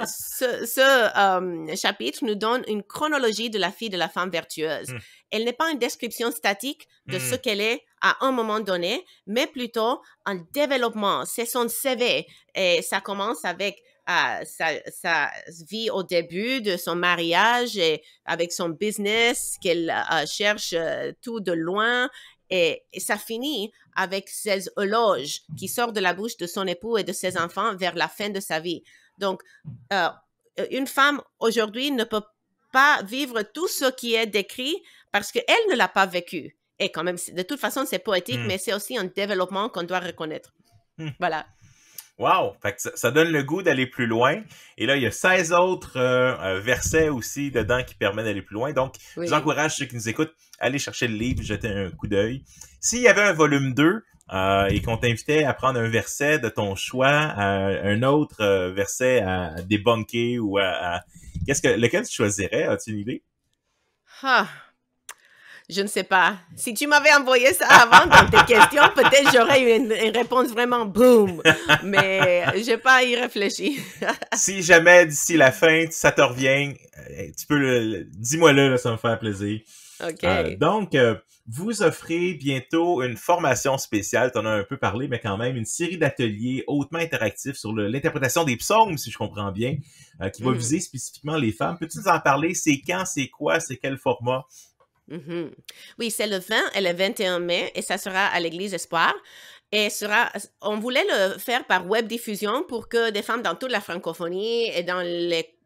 ce chapitre nous donne une chronologie de la fille de la femme vertueuse. Elle n'est pas une description statique de ce qu'elle est à un moment donné, mais plutôt un développement. C'est son CV et ça commence avec sa vie au début de son mariage et avec son business qu'elle cherche tout de loin. Et ça finit avec ses éloges qui sortent de la bouche de son époux et de ses enfants vers la fin de sa vie. Donc, une femme aujourd'hui ne peut pas vivre tout ce qui est décrit parce qu'elle ne l'a pas vécu. Et quand même, de toute façon, c'est poétique, mais c'est aussi un développement qu'on doit reconnaître. Voilà. Wow! Fait que ça donne le goût d'aller plus loin. Et là, il y a 16 autres versets aussi dedans qui permettent d'aller plus loin. Donc, j'encourage ceux qui nous écoutent à aller chercher le livre, jeter un coup d'œil. S'il y avait un volume 2 et qu'on t'invitait à prendre un verset de ton choix, un autre verset à débunker ou lequel tu choisirais? As-tu une idée? Je ne sais pas. Si tu m'avais envoyé ça avant dans tes questions, peut-être j'aurais eu une réponse vraiment boum. Mais j'ai pas y réfléchi. Si jamais d'ici la fin, ça te revient, tu peux dis-moi-le, là, ça me fait plaisir. OK. Donc, vous offrez bientôt une formation spéciale, tu en as un peu parlé, mais quand même, une série d'ateliers hautement interactifs sur l'interprétation des psaumes, si je comprends bien, qui va viser spécifiquement les femmes. Peux-tu nous en parler? C'est quand, c'est quoi, c'est quel format? Oui, c'est le 20 et le 21 mai et ça sera à l'Église Espoir. Et on voulait le faire par web diffusion pour que des femmes dans toute la francophonie et dans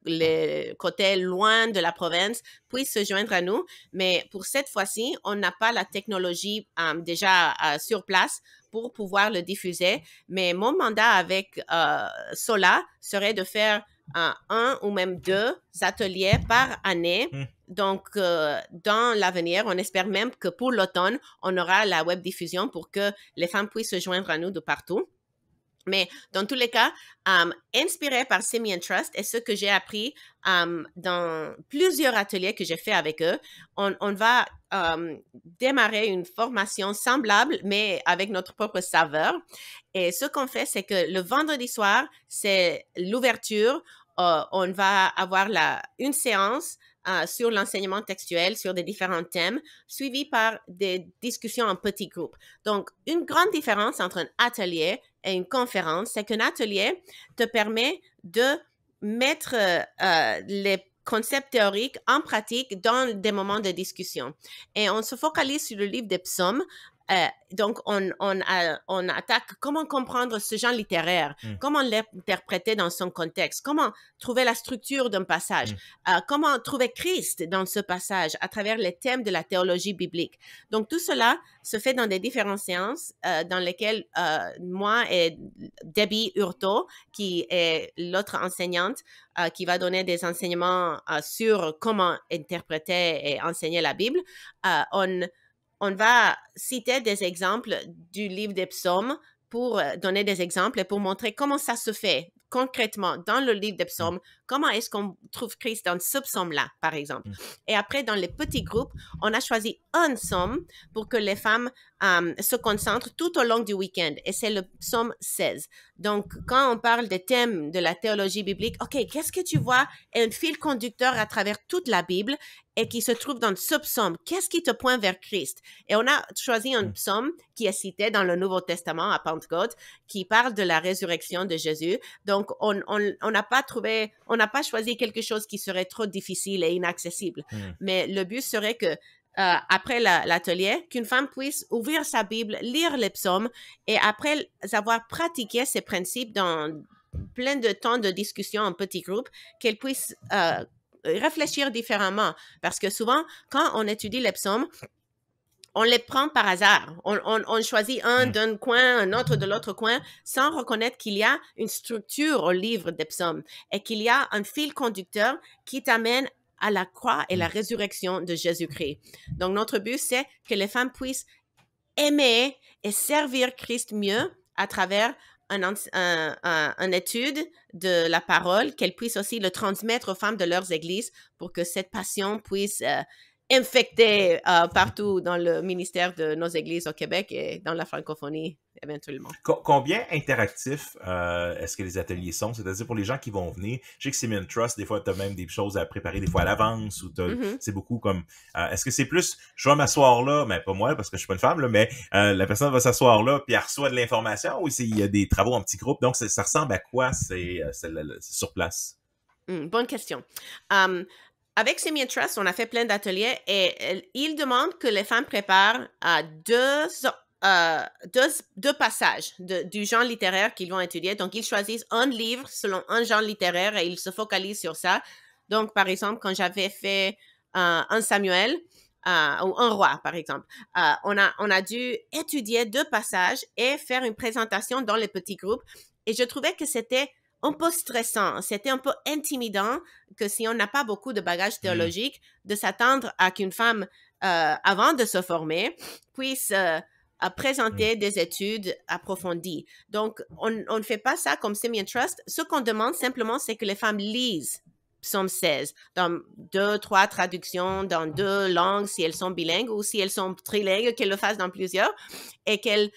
les côtés loin de la province puissent se joindre à nous. Mais pour cette fois-ci, on n'a pas la technologie déjà sur place pour pouvoir le diffuser. Mais mon mandat avec Sola serait de faire un ou même 2 ateliers par année. Donc, dans l'avenir, on espère même que pour l'automne, on aura la web diffusion pour que les femmes puissent se joindre à nous de partout. Mais dans tous les cas, inspiré par Simeon Trust et ce que j'ai appris dans plusieurs ateliers que j'ai fait avec eux, on va démarrer une formation semblable, mais avec notre propre saveur. Et ce qu'on fait, c'est que le vendredi soir, c'est l'ouverture. On va avoir une séance sur l'enseignement textuel, sur des différents thèmes, suivi par des discussions en petits groupes. Donc, une grande différence entre un atelier et une conférence, c'est qu'un atelier te permet de mettre les concepts théoriques en pratique dans des moments de discussion. Et on se focalise sur le livre des psaumes. Donc, on attaque comment comprendre ce genre littéraire, comment l'interpréter dans son contexte, comment trouver la structure d'un passage, comment trouver Christ dans ce passage à travers les thèmes de la théologie biblique. Donc, tout cela se fait dans des différentes séances dans lesquelles moi et Debbie Hurtaud, qui est l'autre enseignante, qui va donner des enseignements sur comment interpréter et enseigner la Bible, on va citer des exemples du livre des psaumes pour donner des exemples et pour montrer comment ça se fait concrètement dans le livre des psaumes, comment est-ce qu'on trouve Christ dans ce psaume-là, par exemple. Et après, dans les petits groupes, on a choisi un psaume pour que les femmes se concentrent tout au long du week-end, et c'est le psaume 16. Donc, quand on parle des thèmes de la théologie biblique, OK, qu'est-ce que tu vois est un fil conducteur à travers toute la Bible et qui se trouve dans ce psaume? Qu'est-ce qui te pointe vers Christ? Et on a choisi un psaume qui est cité dans le Nouveau Testament à Pentecôte, qui parle de la résurrection de Jésus. Donc, on n'a pas choisi quelque chose qui serait trop difficile et inaccessible. Mais le but serait que après l'atelier, qu'une femme puisse ouvrir sa Bible, lire les psaumes et après avoir pratiqué ces principes dans plein de temps de discussion en petits groupes, qu'elle puisse réfléchir différemment. Parce que souvent, quand on étudie les psaumes, on les prend par hasard. On choisit un d'un coin, un autre de l'autre coin, sans reconnaître qu'il y a une structure au livre des psaumes et qu'il y a un fil conducteur qui t'amène à la croix et la résurrection de Jésus-Christ. Donc, notre but, c'est que les femmes puissent aimer et servir Christ mieux à travers une étude de la parole, qu'elles puissent aussi le transmettre aux femmes de leurs églises pour que cette passion puisse infecter partout dans le ministère de nos églises au Québec et dans la francophonie éventuellement. Combien interactifs est-ce que les ateliers sont? C'est-à-dire pour les gens qui vont venir, je sais que Simeon Trust, des fois, tu as même des choses à préparer des fois à l'avance ou c'est beaucoup comme... est-ce que c'est plus, je vais m'asseoir là, mais pas moi parce que je suis pas une femme, là, mais la personne va s'asseoir là puis elle reçoit de l'information ou il y a des travaux en petits groupes? Donc, ça ressemble à quoi c'est sur place? Bonne question. Avec Simeon Trust, on a fait plein d'ateliers et il demande que les femmes préparent deux passages du genre littéraire qu'ils vont étudier. Donc, ils choisissent un livre selon un genre littéraire et ils se focalisent sur ça. Donc, par exemple, quand j'avais fait un Samuel ou un roi, par exemple, on a dû étudier deux passages et faire une présentation dans les petits groupes. Et je trouvais que c'était un peu stressant, c'était un peu intimidant que si on n'a pas beaucoup de bagages théologiques, de s'attendre à qu'une femme, avant de se former, puisse présenter des études approfondies. Donc, on ne fait pas ça comme Simeon Trust. Ce qu'on demande simplement, c'est que les femmes lisent Psaume 16 dans 2-3 traductions, dans 2 langues, si elles sont bilingues ou si elles sont trilingues, qu'elles le fassent dans plusieurs et qu'elles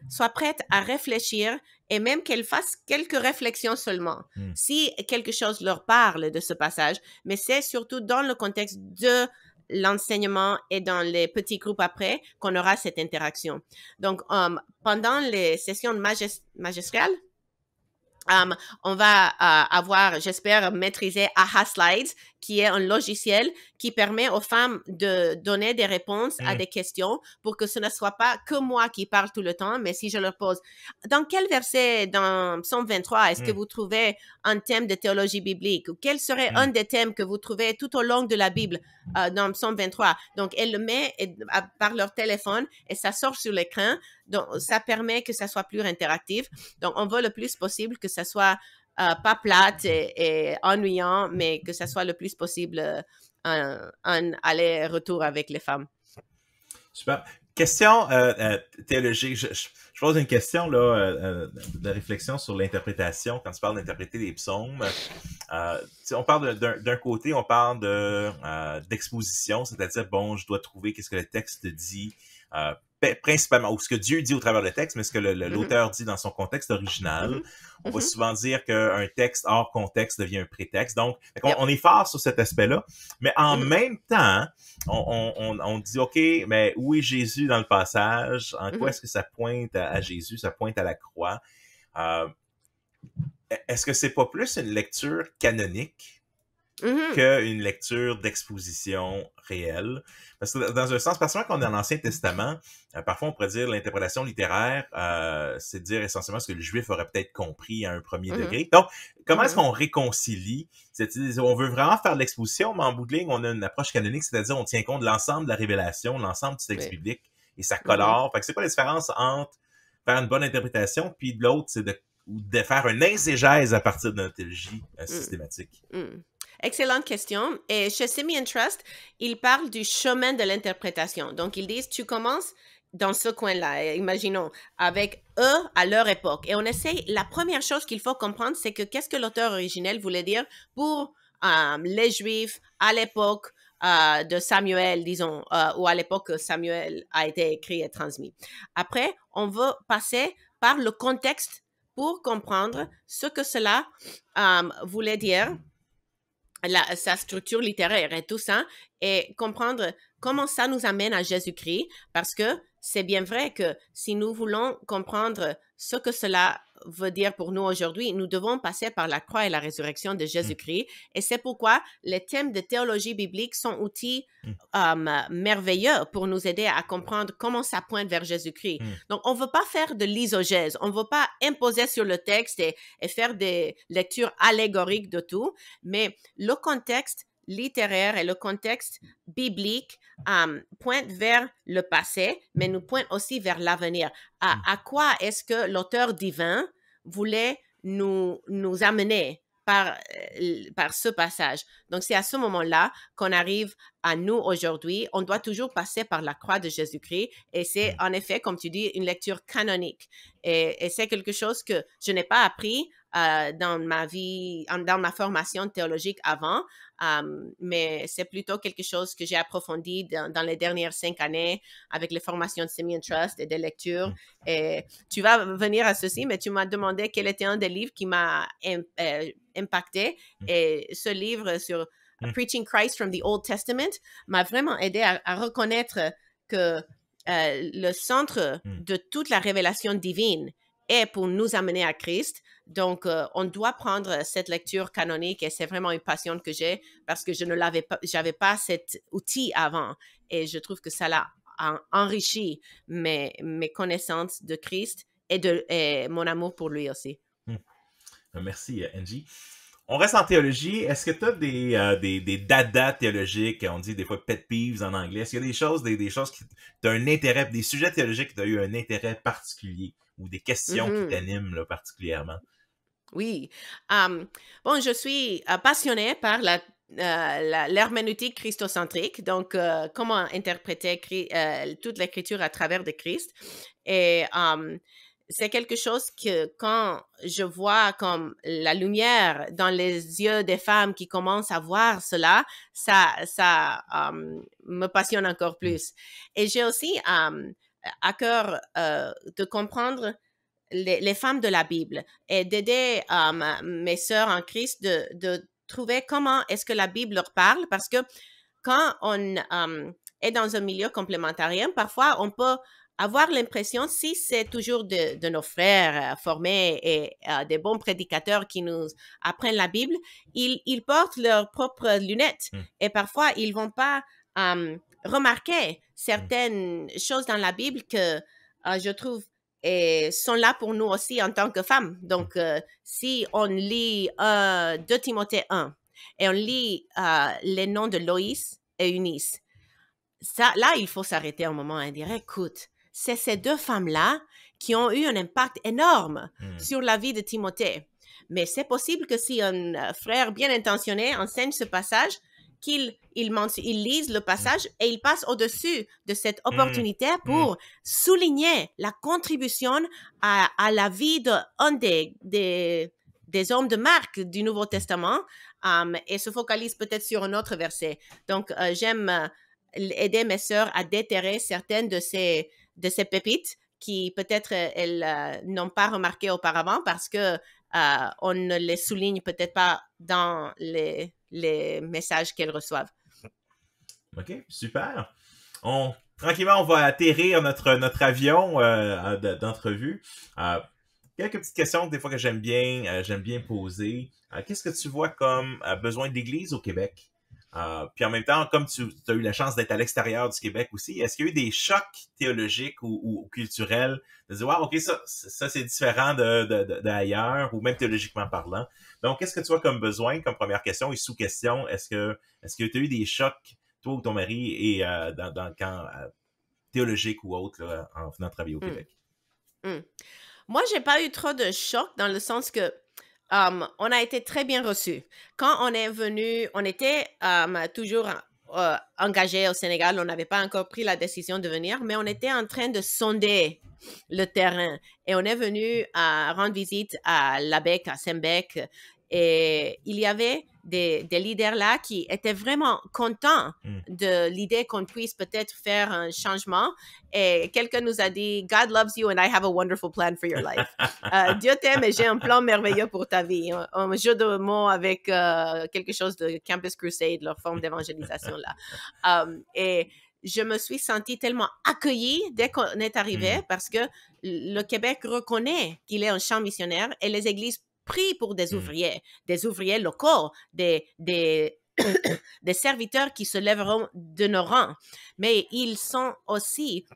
soient prêtes à réfléchir et même qu'elles fassent quelques réflexions seulement. Si quelque chose leur parle de ce passage, mais c'est surtout dans le contexte de l'enseignement et dans les petits groupes après qu'on aura cette interaction. Donc, pendant les sessions magistrales, on va avoir, j'espère, maîtrisé AHA Slides, qui est un logiciel qui permet aux femmes de donner des réponses à des questions pour que ce ne soit pas que moi qui parle tout le temps, mais si je leur pose, dans quel verset dans Psaume 23 est-ce que vous trouvez un thème de théologie biblique? Ou quel serait un des thèmes que vous trouvez tout au long de la Bible dans Psaume 23? Donc, elle le met par leur téléphone et ça sort sur l'écran. Donc, ça permet que ça soit plus interactif. Donc, on veut le plus possible que ça soit pas plate et ennuyant, mais que ça soit le plus possible un aller-retour avec les femmes. Super. Question théologique. Je pose une question là, de réflexion sur l'interprétation quand tu parles d'interpréter les psaumes. On parle d'un côté, on parle d'exposition, c'est-à-dire, bon, je dois trouver qu'est-ce que le texte dit, principalement, ou ce que Dieu dit au travers du texte, mais ce que l'auteur dit dans son contexte original. On va souvent dire qu'un texte hors contexte devient un prétexte. Donc, on est fort sur cet aspect-là. Mais en même temps, on dit, OK, mais où est Jésus dans le passage? En quoi est-ce que ça pointe à Jésus? Ça pointe à la croix. Est-ce que c'est pas plus une lecture canonique qu'une lecture d'exposition réelle? Parce que dans un sens, parce que quand on est dans l'Ancien Testament, parfois on pourrait dire l'interprétation littéraire, c'est de dire essentiellement ce que le juif aurait peut-être compris à un premier degré. Donc, comment est-ce qu'on réconcilie cette idée? On veut vraiment faire de l'exposition, mais en bout de ligne, on a une approche canonique, c'est-à-dire on tient compte de l'ensemble de la révélation, l'ensemble du texte biblique, et ça colore. Fait que c'est quoi la différence entre faire une bonne interprétation, puis de l'autre, c'est de faire une exégèse à partir d'une théologie systématique? Excellente question. Et chez Simeon Trust, ils parlent du chemin de l'interprétation. Donc, ils disent, tu commences dans ce coin-là, imaginons, avec eux à leur époque. Et on essaye, la première chose qu'il faut comprendre, c'est que qu'est-ce que l'auteur originel voulait dire pour les Juifs à l'époque de Samuel, disons, ou à l'époque que Samuel a été écrit et transmis. Après, on veut passer par le contexte pour comprendre ce que cela voulait dire, sa structure littéraire et tout ça, et comprendre comment ça nous amène à Jésus-Christ, parce que c'est bien vrai que si nous voulons comprendre ce que cela veut dire pour nous aujourd'hui, nous devons passer par la croix et la résurrection de Jésus-Christ. Et c'est pourquoi les thèmes de théologie biblique sont outils merveilleux pour nous aider à comprendre comment ça pointe vers Jésus-Christ. Donc, on ne veut pas faire de l'isogèse. On ne veut pas imposer sur le texte et faire des lectures allégoriques de tout, mais le contexte littéraire et le contexte biblique pointent vers le passé, mais nous pointent aussi vers l'avenir. À quoi est-ce que l'auteur divin voulait nous amener par ce passage? Donc, c'est à ce moment-là qu'on arrive à nous aujourd'hui. On doit toujours passer par la croix de Jésus-Christ et c'est en effet, comme tu dis, une lecture canonique. Et c'est quelque chose que je n'ai pas appris dans ma vie, dans ma formation théologique avant, mais c'est plutôt quelque chose que j'ai approfondi dans les dernières 5 années avec les formations de Simeon Trust et des lectures. Et tu vas venir à ceci, mais tu m'as demandé quel était un des livres qui m'a impacté. Et ce livre sur Preaching Christ from the Old Testament m'a vraiment aidé à reconnaître que le centre de toute la révélation divine est pour nous amener à Christ. Donc, on doit prendre cette lecture canonique et c'est vraiment une passion que j'ai parce que je n'avais pas cet outil avant et je trouve que ça l'a enrichi mes connaissances de Christ et mon amour pour lui aussi. Merci, Angie. On reste en théologie. Est-ce que tu as des dadas théologiques, on dit des fois pet peeves en anglais? Est-ce qu'il y a des choses qui t'ont un intérêt, des sujets théologiques qui t'ont eu un intérêt particulier ou des questions qui t'animent là, particulièrement? Oui. Bon, je suis passionnée par l'herméneutique christocentrique, donc comment interpréter toute l'écriture à travers de Christ. Et c'est quelque chose que quand je vois comme la lumière dans les yeux des femmes qui commencent à voir cela, ça me passionne encore plus. Et j'ai aussi à cœur de comprendre les femmes de la Bible et d'aider mes sœurs en Christ de trouver comment est-ce que la Bible leur parle, parce que quand on est dans un milieu complémentarien, parfois on peut avoir l'impression, si c'est toujours de nos frères formés et des bons prédicateurs qui nous apprennent la Bible, ils portent leurs propres lunettes et parfois ils vont pas remarquer certaines choses dans la Bible que je trouve et sont là pour nous aussi en tant que femmes. Donc, si on lit 2 Timothée 1 et on lit les noms de Loïs et Eunice, là, il faut s'arrêter un moment et dire, écoute, c'est ces 2 femmes-là qui ont eu un impact énorme sur la vie de Timothée. Mais c'est possible que si un frère bien intentionné enseigne ce passage, qu'il lise le passage et il passe au-dessus de cette opportunité pour souligner la contribution à la vie d'un des hommes de marque du Nouveau Testament et se focalise peut-être sur un autre verset. Donc, j'aime aider mes sœurs à déterrer certaines de ces pépites qui peut-être elles n'ont pas remarqué auparavant parce que on ne les souligne peut-être pas dans les messages qu'elles reçoivent. OK, super. Tranquillement, on va atterrir notre avion d'entrevue. Quelques petites questions des fois que j'aime bien poser. Qu'est-ce que tu vois comme besoin de l'Église au Québec? Puis en même temps, comme tu as eu la chance d'être à l'extérieur du Québec aussi, est-ce qu'il y a eu des chocs théologiques ou culturels de dire, wow, OK, ça c'est différent d'ailleurs, ou même théologiquement parlant. Donc, qu'est-ce que tu vois comme besoin, comme première question et sous-question? Est-ce que tu as eu des chocs, toi ou ton mari, et dans le camp théologique ou autre, là, en venant travailler au Québec? Moi, j'ai pas eu trop de chocs dans le sens que on a été très bien reçus. Quand on est venu, on était toujours engagés au Sénégal. On n'avait pas encore pris la décision de venir, mais on était en train de sonder le terrain. Et on est venu rendre visite à Labec, à Sembec. Et il y avait des leaders là qui étaient vraiment contents de l'idée qu'on puisse peut-être faire un changement. Et quelqu'un nous a dit, God loves you and I have a wonderful plan for your life. Dieu t'aime et j'ai un plan merveilleux pour ta vie. Un jeu de mots avec quelque chose de Campus Crusade, leur forme d'évangélisation là. Et je me suis sentie tellement accueillie dès qu'on est arrivé parce que le Québec reconnaît qu'il est un champ missionnaire et les églises prient pour des ouvriers locaux, des serviteurs qui se lèveront de nos rangs. Mais ils sont aussi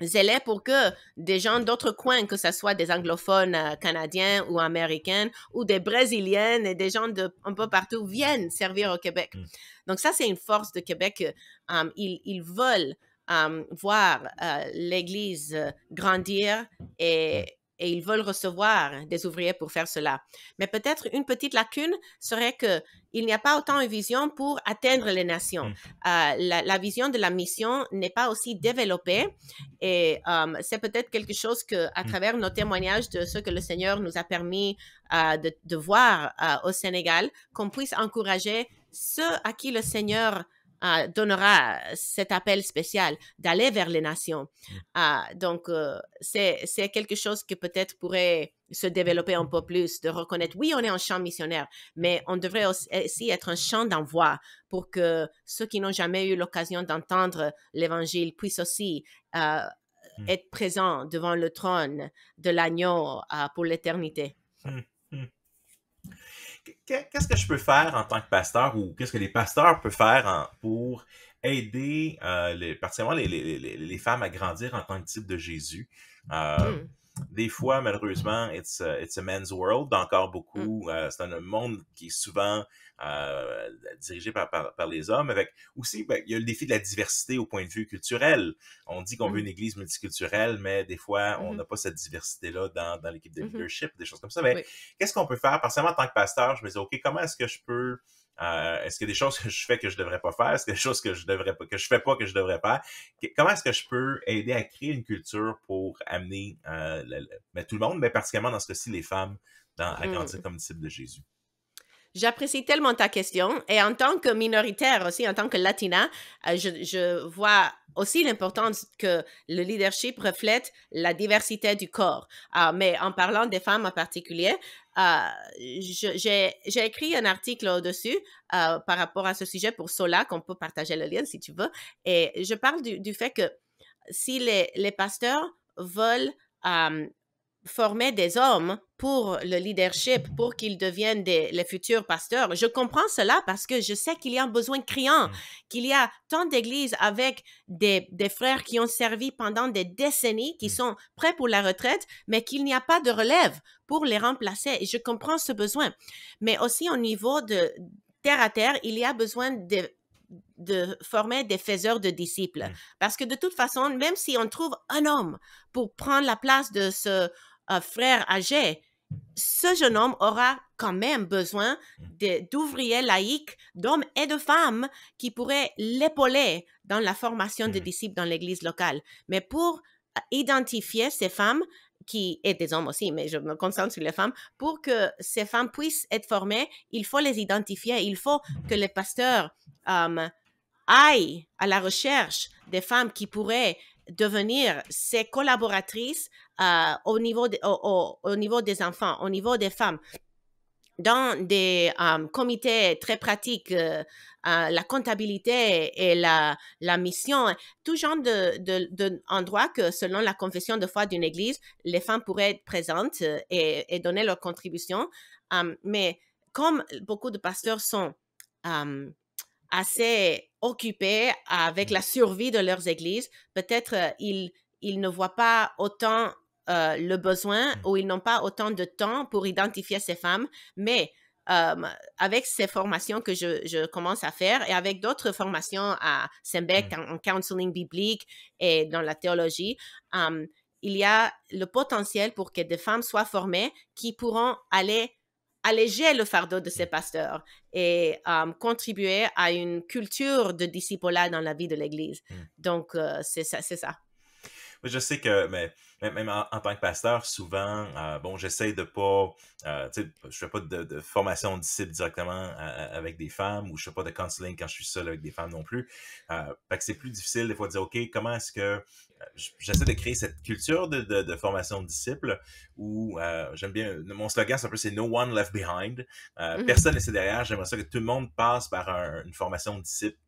zélés pour que des gens d'autres coins, que ce soit des anglophones canadiens ou américains ou des brésiliennes et des gens de un peu partout viennent servir au Québec. Donc ça, c'est une force de Québec. Ils veulent voir l'Église grandir et ils veulent recevoir des ouvriers pour faire cela. Mais peut-être une petite lacune serait qu'il n'y a pas autant de vision pour atteindre les nations. La vision de la mission n'est pas aussi développée et c'est peut-être quelque chose que, à travers nos témoignages de ce que le Seigneur nous a permis de voir au Sénégal, qu'on puisse encourager ceux à qui le Seigneur donnera cet appel spécial d'aller vers les nations. Donc, c'est quelque chose que peut-être pourrait se développer un peu plus, de reconnaître, oui, on est un champ missionnaire, mais on devrait aussi être un champ d'envoi pour que ceux qui n'ont jamais eu l'occasion d'entendre l'Évangile puissent aussi être présents devant le trône de l'agneau pour l'éternité. Qu'est-ce que je peux faire en tant que pasteur ou qu'est-ce que les pasteurs peuvent faire pour aider particulièrement les femmes à grandir en tant que disciples de Jésus? Des fois, malheureusement, it's a man's world, encore beaucoup. C'est un monde qui est souvent dirigé par les hommes. Avec aussi, il y a le défi de la diversité au point de vue culturel. On dit qu'on veut une église multiculturelle, mais des fois, on n'a pas cette diversité-là dans l'équipe de leadership, des choses comme ça. Mais qu'est-ce qu'on peut faire? Particulièrement en tant que pasteur, je me dis, OK, comment est-ce que je peux... est-ce qu'il y a des choses que je fais que je devrais pas faire? Est-ce qu'il y a des choses que je fais pas que je devrais faire? Comment est-ce que je peux aider à créer une culture pour amener tout le monde, mais particulièrement dans ce cas-ci, les femmes, à grandir comme disciples de Jésus? J'apprécie tellement ta question. Et en tant que minoritaire aussi, en tant que latina, je vois aussi l'importance que le leadership reflète la diversité du corps. Mais en parlant des femmes en particulier, j'ai écrit un article au-dessus par rapport à ce sujet pour Sola, qu'on peut partager le lien si tu veux. Et je parle du fait que si les pasteurs veulent former des hommes pour le leadership, pour qu'ils deviennent les futurs pasteurs. Je comprends cela parce que je sais qu'il y a un besoin criant, qu'il y a tant d'églises avec des frères qui ont servi pendant des décennies, qui sont prêts pour la retraite, mais qu'il n'y a pas de relève pour les remplacer. Et je comprends ce besoin. Mais aussi au niveau de terre à terre, il y a besoin de former des faiseurs de disciples. Parce que de toute façon, même si on trouve un homme pour prendre la place de ce frère âgé, ce jeune homme aura quand même besoin d'ouvriers laïcs, d'hommes et de femmes qui pourraient l'épauler dans la formation de disciples dans l'église locale. Mais pour identifier ces femmes, et des hommes aussi, mais je me concentre sur les femmes, pour que ces femmes puissent être formées, il faut les identifier. Il faut que les pasteurs aillent à la recherche des femmes qui pourraient devenir ses collaboratrices au niveau des enfants, au niveau des femmes, dans des comités très pratiques, la comptabilité et la mission, tout genre d'endroits que selon la confession de foi d'une église, les femmes pourraient être présentes et donner leur contribution. Mais comme beaucoup de pasteurs sont assez occupés avec la survie de leurs églises, peut-être ils ne voient pas autant le besoin ou ils n'ont pas autant de temps pour identifier ces femmes, mais avec ces formations que je commence à faire et avec d'autres formations à Sembec en counseling biblique et dans la théologie, il y a le potentiel pour que des femmes soient formées qui pourront alléger le fardeau de ces pasteurs et contribuer à une culture de discipulat dans la vie de l'Église. Donc, c'est ça. Je sais que, mais même en tant que pasteur, souvent, j'essaie de pas, je fais pas de formation de disciples directement avec des femmes ou je fais pas de counseling quand je suis seul avec des femmes non plus. Fait que c'est plus difficile des fois de dire, OK, comment est-ce que j'essaie de créer cette culture de formation de disciples où j'aime bien, mon slogan, c'est No One Left Behind. Personne n'est laissé derrière. J'aimerais ça que tout le monde passe par une formation de disciples.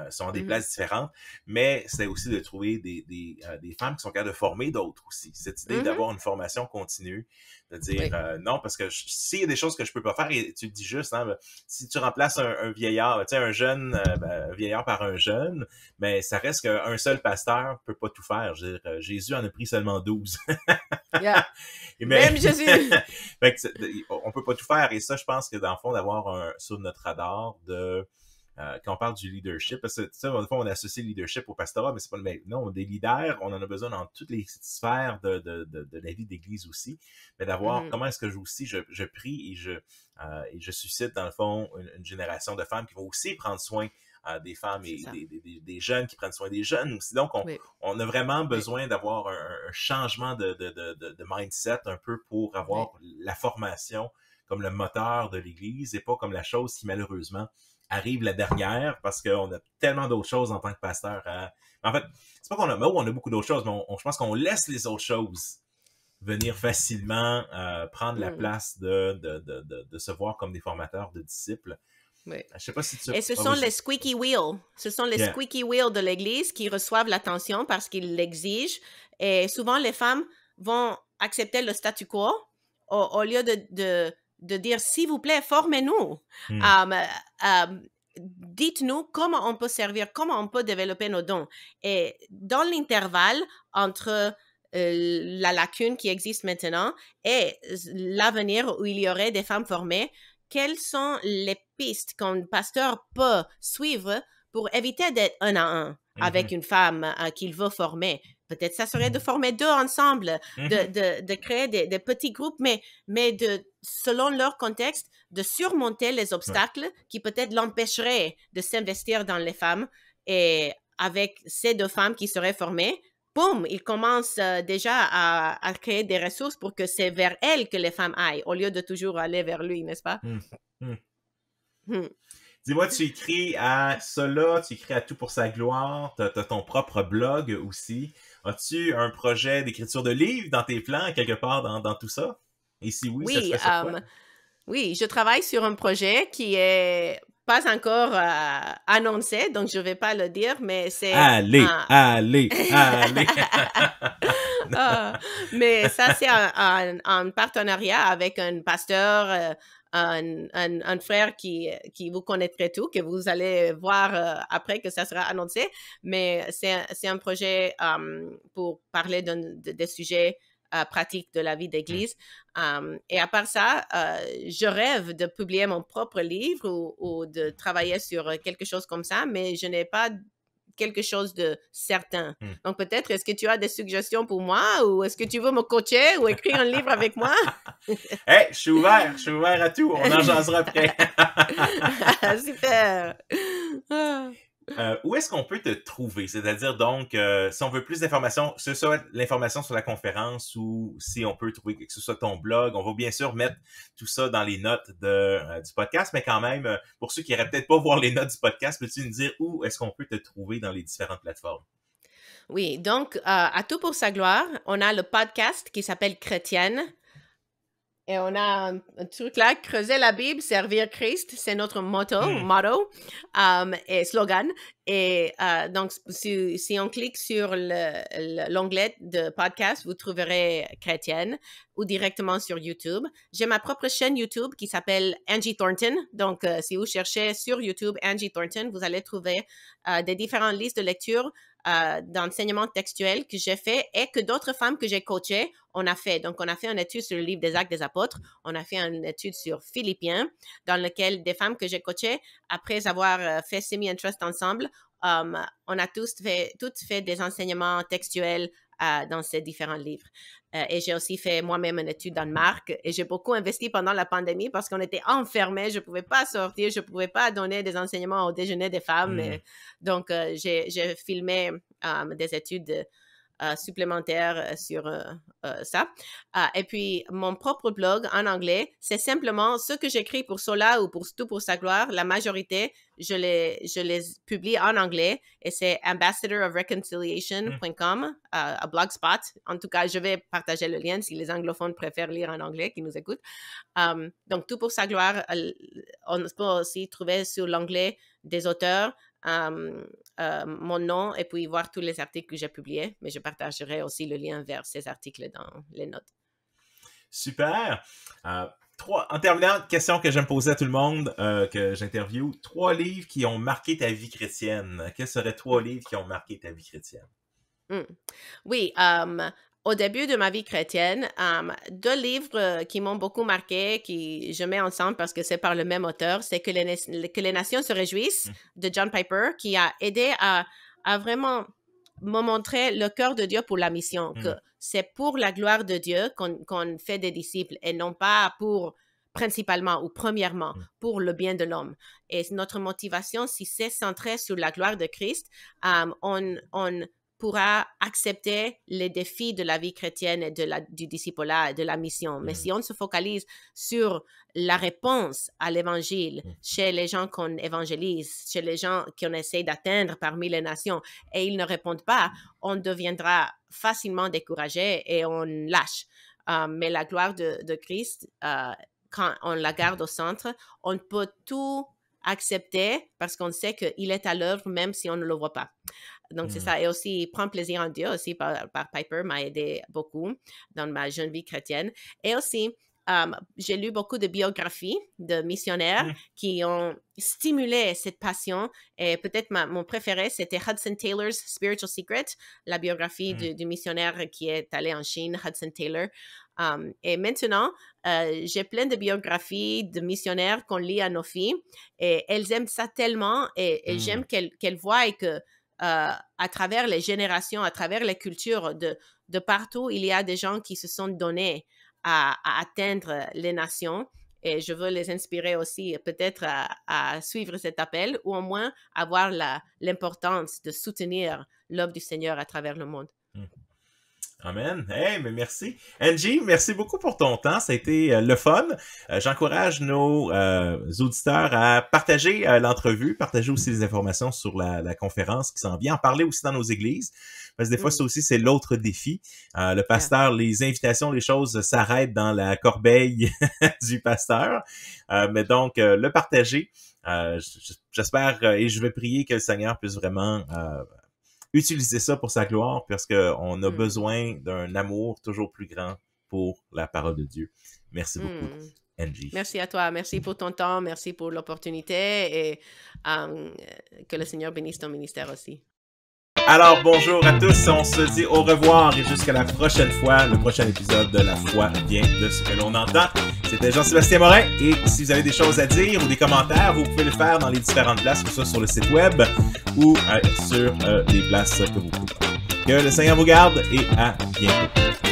sont des places différentes, mais c'est aussi de trouver des femmes qui sont capables de former d'autres aussi. Cette idée d'avoir une formation continue, de dire non, parce que s'il y a des choses que je peux pas faire, et tu le dis juste, hein, si tu remplaces un vieillard, tu sais, un vieillard par un jeune, mais ça reste qu'un seul pasteur peut pas tout faire. Je veux dire, Jésus en a pris seulement 12. Yeah. Mais, Même Jésus! fait que on peut pas tout faire, et ça, je pense que dans le fond, d'avoir sur notre radar quand on parle du leadership, parce que tu sais, dans le fond, on associe le leadership au pastorat, mais c'est pas le même. Non, des leaders, on en a besoin dans toutes les sphères de la vie d'église aussi, mais d'avoir comment est-ce que je prie et je suscite, dans le fond, une génération de femmes qui vont aussi prendre soin des femmes et des jeunes qui prennent soin des jeunes aussi. Donc, on a vraiment besoin d'avoir un changement de mindset un peu pour avoir la formation comme le moteur de l'Église et pas comme la chose qui, malheureusement, arrive la dernière parce qu'on a tellement d'autres choses en tant que pasteur. En fait, c'est pas qu'on a beaucoup d'autres choses, mais je pense qu'on laisse les autres choses venir facilement prendre la place de se voir comme des formateurs de disciples. Oui. Je sais pas si tu... Et ce sont les squeaky wheels. Ce sont les squeaky wheels de l'Église qui reçoivent l'attention parce qu'ils l'exigent. Et souvent, les femmes vont accepter le statu quo au lieu de dire, s'il vous plaît, formez-nous. Dites-nous comment on peut servir, comment on peut développer nos dons. Et dans l'intervalle entre la lacune qui existe maintenant et l'avenir où il y aurait des femmes formées, quelles sont les pistes qu'un pasteur peut suivre pour éviter d'être un à un avec une femme qu'il veut former? Peut-être ça serait de former deux ensemble, de créer des petits groupes, mais selon leur contexte, de surmonter les obstacles qui peut-être l'empêcheraient de s'investir dans les femmes. Et avec ces deux femmes qui seraient formées, boum, il commence déjà à créer des ressources pour que c'est vers elles que les femmes aillent, au lieu de toujours aller vers lui, n'est-ce pas? Dis-moi, tu écris à Sola, tu écris à Tout pour sa gloire, tu as ton propre blog aussi. As-tu un projet d'écriture de livre dans tes plans, quelque part dans tout ça? Et si oui, ça serait sur quoi? Oui, je travaille sur un projet qui est pas encore annoncé, donc je vais pas le dire, mais c'est... Allez! Mais ça, c'est un partenariat avec un pasteur, un frère qui vous connaîtrez tout, que vous allez voir après que ça sera annoncé. Mais c'est un projet pour parler des sujets pratiques de la vie d'église. Et à part ça, je rêve de publier mon propre livre ou de travailler sur quelque chose comme ça, mais je n'ai pas quelque chose de certain. Donc peut-être, est-ce que tu as des suggestions pour moi ou est-ce que tu veux me coacher ou écrire un livre avec moi? Hey, je suis ouvert à tout. On en jasera après. Super! Où est-ce qu'on peut te trouver? C'est-à-dire, donc, si on veut plus d'informations, que ce soit l'information sur la conférence ou si on peut trouver que ce soit ton blog, on va bien sûr mettre tout ça dans les notes du podcast, mais quand même, pour ceux qui n'iraient peut-être pas voir les notes du podcast, peux-tu nous dire où est-ce qu'on peut te trouver dans les différentes plateformes? Oui, donc, à Tout pour sa gloire, on a le podcast qui s'appelle Chrétienne. Et on a un truc là, creuser la Bible, servir Christ, c'est notre motto et slogan. Et donc, si on clique sur l'onglet de podcast, vous trouverez Chrétienne ou directement sur YouTube. J'ai ma propre chaîne YouTube qui s'appelle Angie Thornton. Donc, si vous cherchez sur YouTube Angie Thornton, vous allez trouver des différentes listes de lecture d'enseignement textuel que j'ai fait et que d'autres femmes que j'ai coachées, on a fait. Donc, on a fait une étude sur le livre des Actes des Apôtres. On a fait une étude sur Philippiens, dans lequel des femmes que j'ai coachées, après avoir fait Semi and Trust ensemble, on a toutes fait des enseignements textuels dans ces différents livres. Et j'ai aussi fait moi-même une étude dans Marc et j'ai beaucoup investi pendant la pandémie parce qu'on était enfermés, je ne pouvais pas sortir, je ne pouvais pas donner des enseignements au déjeuner des femmes. Donc, j'ai filmé des études supplémentaires sur ça. Et puis, mon propre blog en anglais, c'est simplement ce que j'écris pour Sola ou pour Tout pour sa gloire. La majorité, je les publie en anglais et c'est ambassadorofreconciliation.com, à Blogspot. En tout cas, je vais partager le lien si les anglophones préfèrent lire en anglais, qui nous écoutent. Donc, Tout pour sa gloire, on peut aussi trouver sur l'onglet des auteurs mon nom et puis voir tous les articles que j'ai publiés. Mais je partagerai aussi le lien vers ces articles dans les notes. Super. En terminant, question que j'aime poser à tout le monde que j'interviewe. 3 livres qui ont marqué ta vie chrétienne. Quels seraient 3 livres qui ont marqué ta vie chrétienne? Oui, au début de ma vie chrétienne, 2 livres qui m'ont beaucoup marqué, qui je mets ensemble parce que c'est par le même auteur, c'est que les nations se réjouissent de John Piper, qui a aidé à vraiment me montrer le cœur de Dieu pour la mission, que c'est pour la gloire de Dieu qu'on fait des disciples et non pas principalement ou premièrement pour le bien de l'homme. Et notre motivation, si c'est centré sur la gloire de Christ, on pourra accepter les défis de la vie chrétienne et du discipulat et de la mission. Mais si on se focalise sur la réponse à l'évangile chez les gens qu'on évangélise, chez les gens qu'on essaie d'atteindre parmi les nations, et ils ne répondent pas, on deviendra facilement découragé et on lâche. Mais la gloire de Christ, quand on la garde au centre, on peut tout accepter parce qu'on sait qu'il est à l'œuvre même si on ne le voit pas. Donc, c'est ça. Et aussi, prendre plaisir en Dieu aussi par Piper m'a aidé beaucoup dans ma jeune vie chrétienne. Et aussi, j'ai lu beaucoup de biographies de missionnaires qui ont stimulé cette passion. Et peut-être mon préféré, c'était Hudson Taylor's Spiritual Secret, la biographie du missionnaire qui est allé en Chine, Hudson Taylor. Et maintenant, j'ai plein de biographies de missionnaires qu'on lit à nos filles. Et elles aiment ça tellement. Et j'aime qu'elles voient que à travers les générations, à travers les cultures de partout, il y a des gens qui se sont donnés à atteindre les nations. Et je veux les inspirer aussi peut-être à suivre cet appel ou au moins avoir l'importance de soutenir l'œuvre du Seigneur à travers le monde. Amen. Hey, mais merci. Angie, merci beaucoup pour ton temps. Ça a été le fun. J'encourage nos auditeurs à partager l'entrevue, partager aussi les informations sur la conférence qui s'en vient, en parler aussi dans nos églises. Parce que des fois, ça aussi, c'est l'autre défi. Le pasteur, les invitations, les choses s'arrêtent dans la corbeille du pasteur. Mais donc, le partager, j'espère et je vais prier que le Seigneur puisse vraiment utiliser ça pour sa gloire parce qu'on a besoin d'un amour toujours plus grand pour la parole de Dieu. Merci beaucoup, Angie. Merci à toi. Merci pour ton temps. Merci pour l'opportunité et que le Seigneur bénisse ton ministère aussi. Alors, bonjour à tous. On se dit au revoir et jusqu'à la prochaine fois. Le prochain épisode de La foi vient de ce que l'on entend. C'était Jean-Sébastien Morin. Et si vous avez des choses à dire ou des commentaires, vous pouvez le faire dans les différentes places, que ce soit sur le site web ou sur les places que vous pouvez. Que le Seigneur vous garde et à bientôt.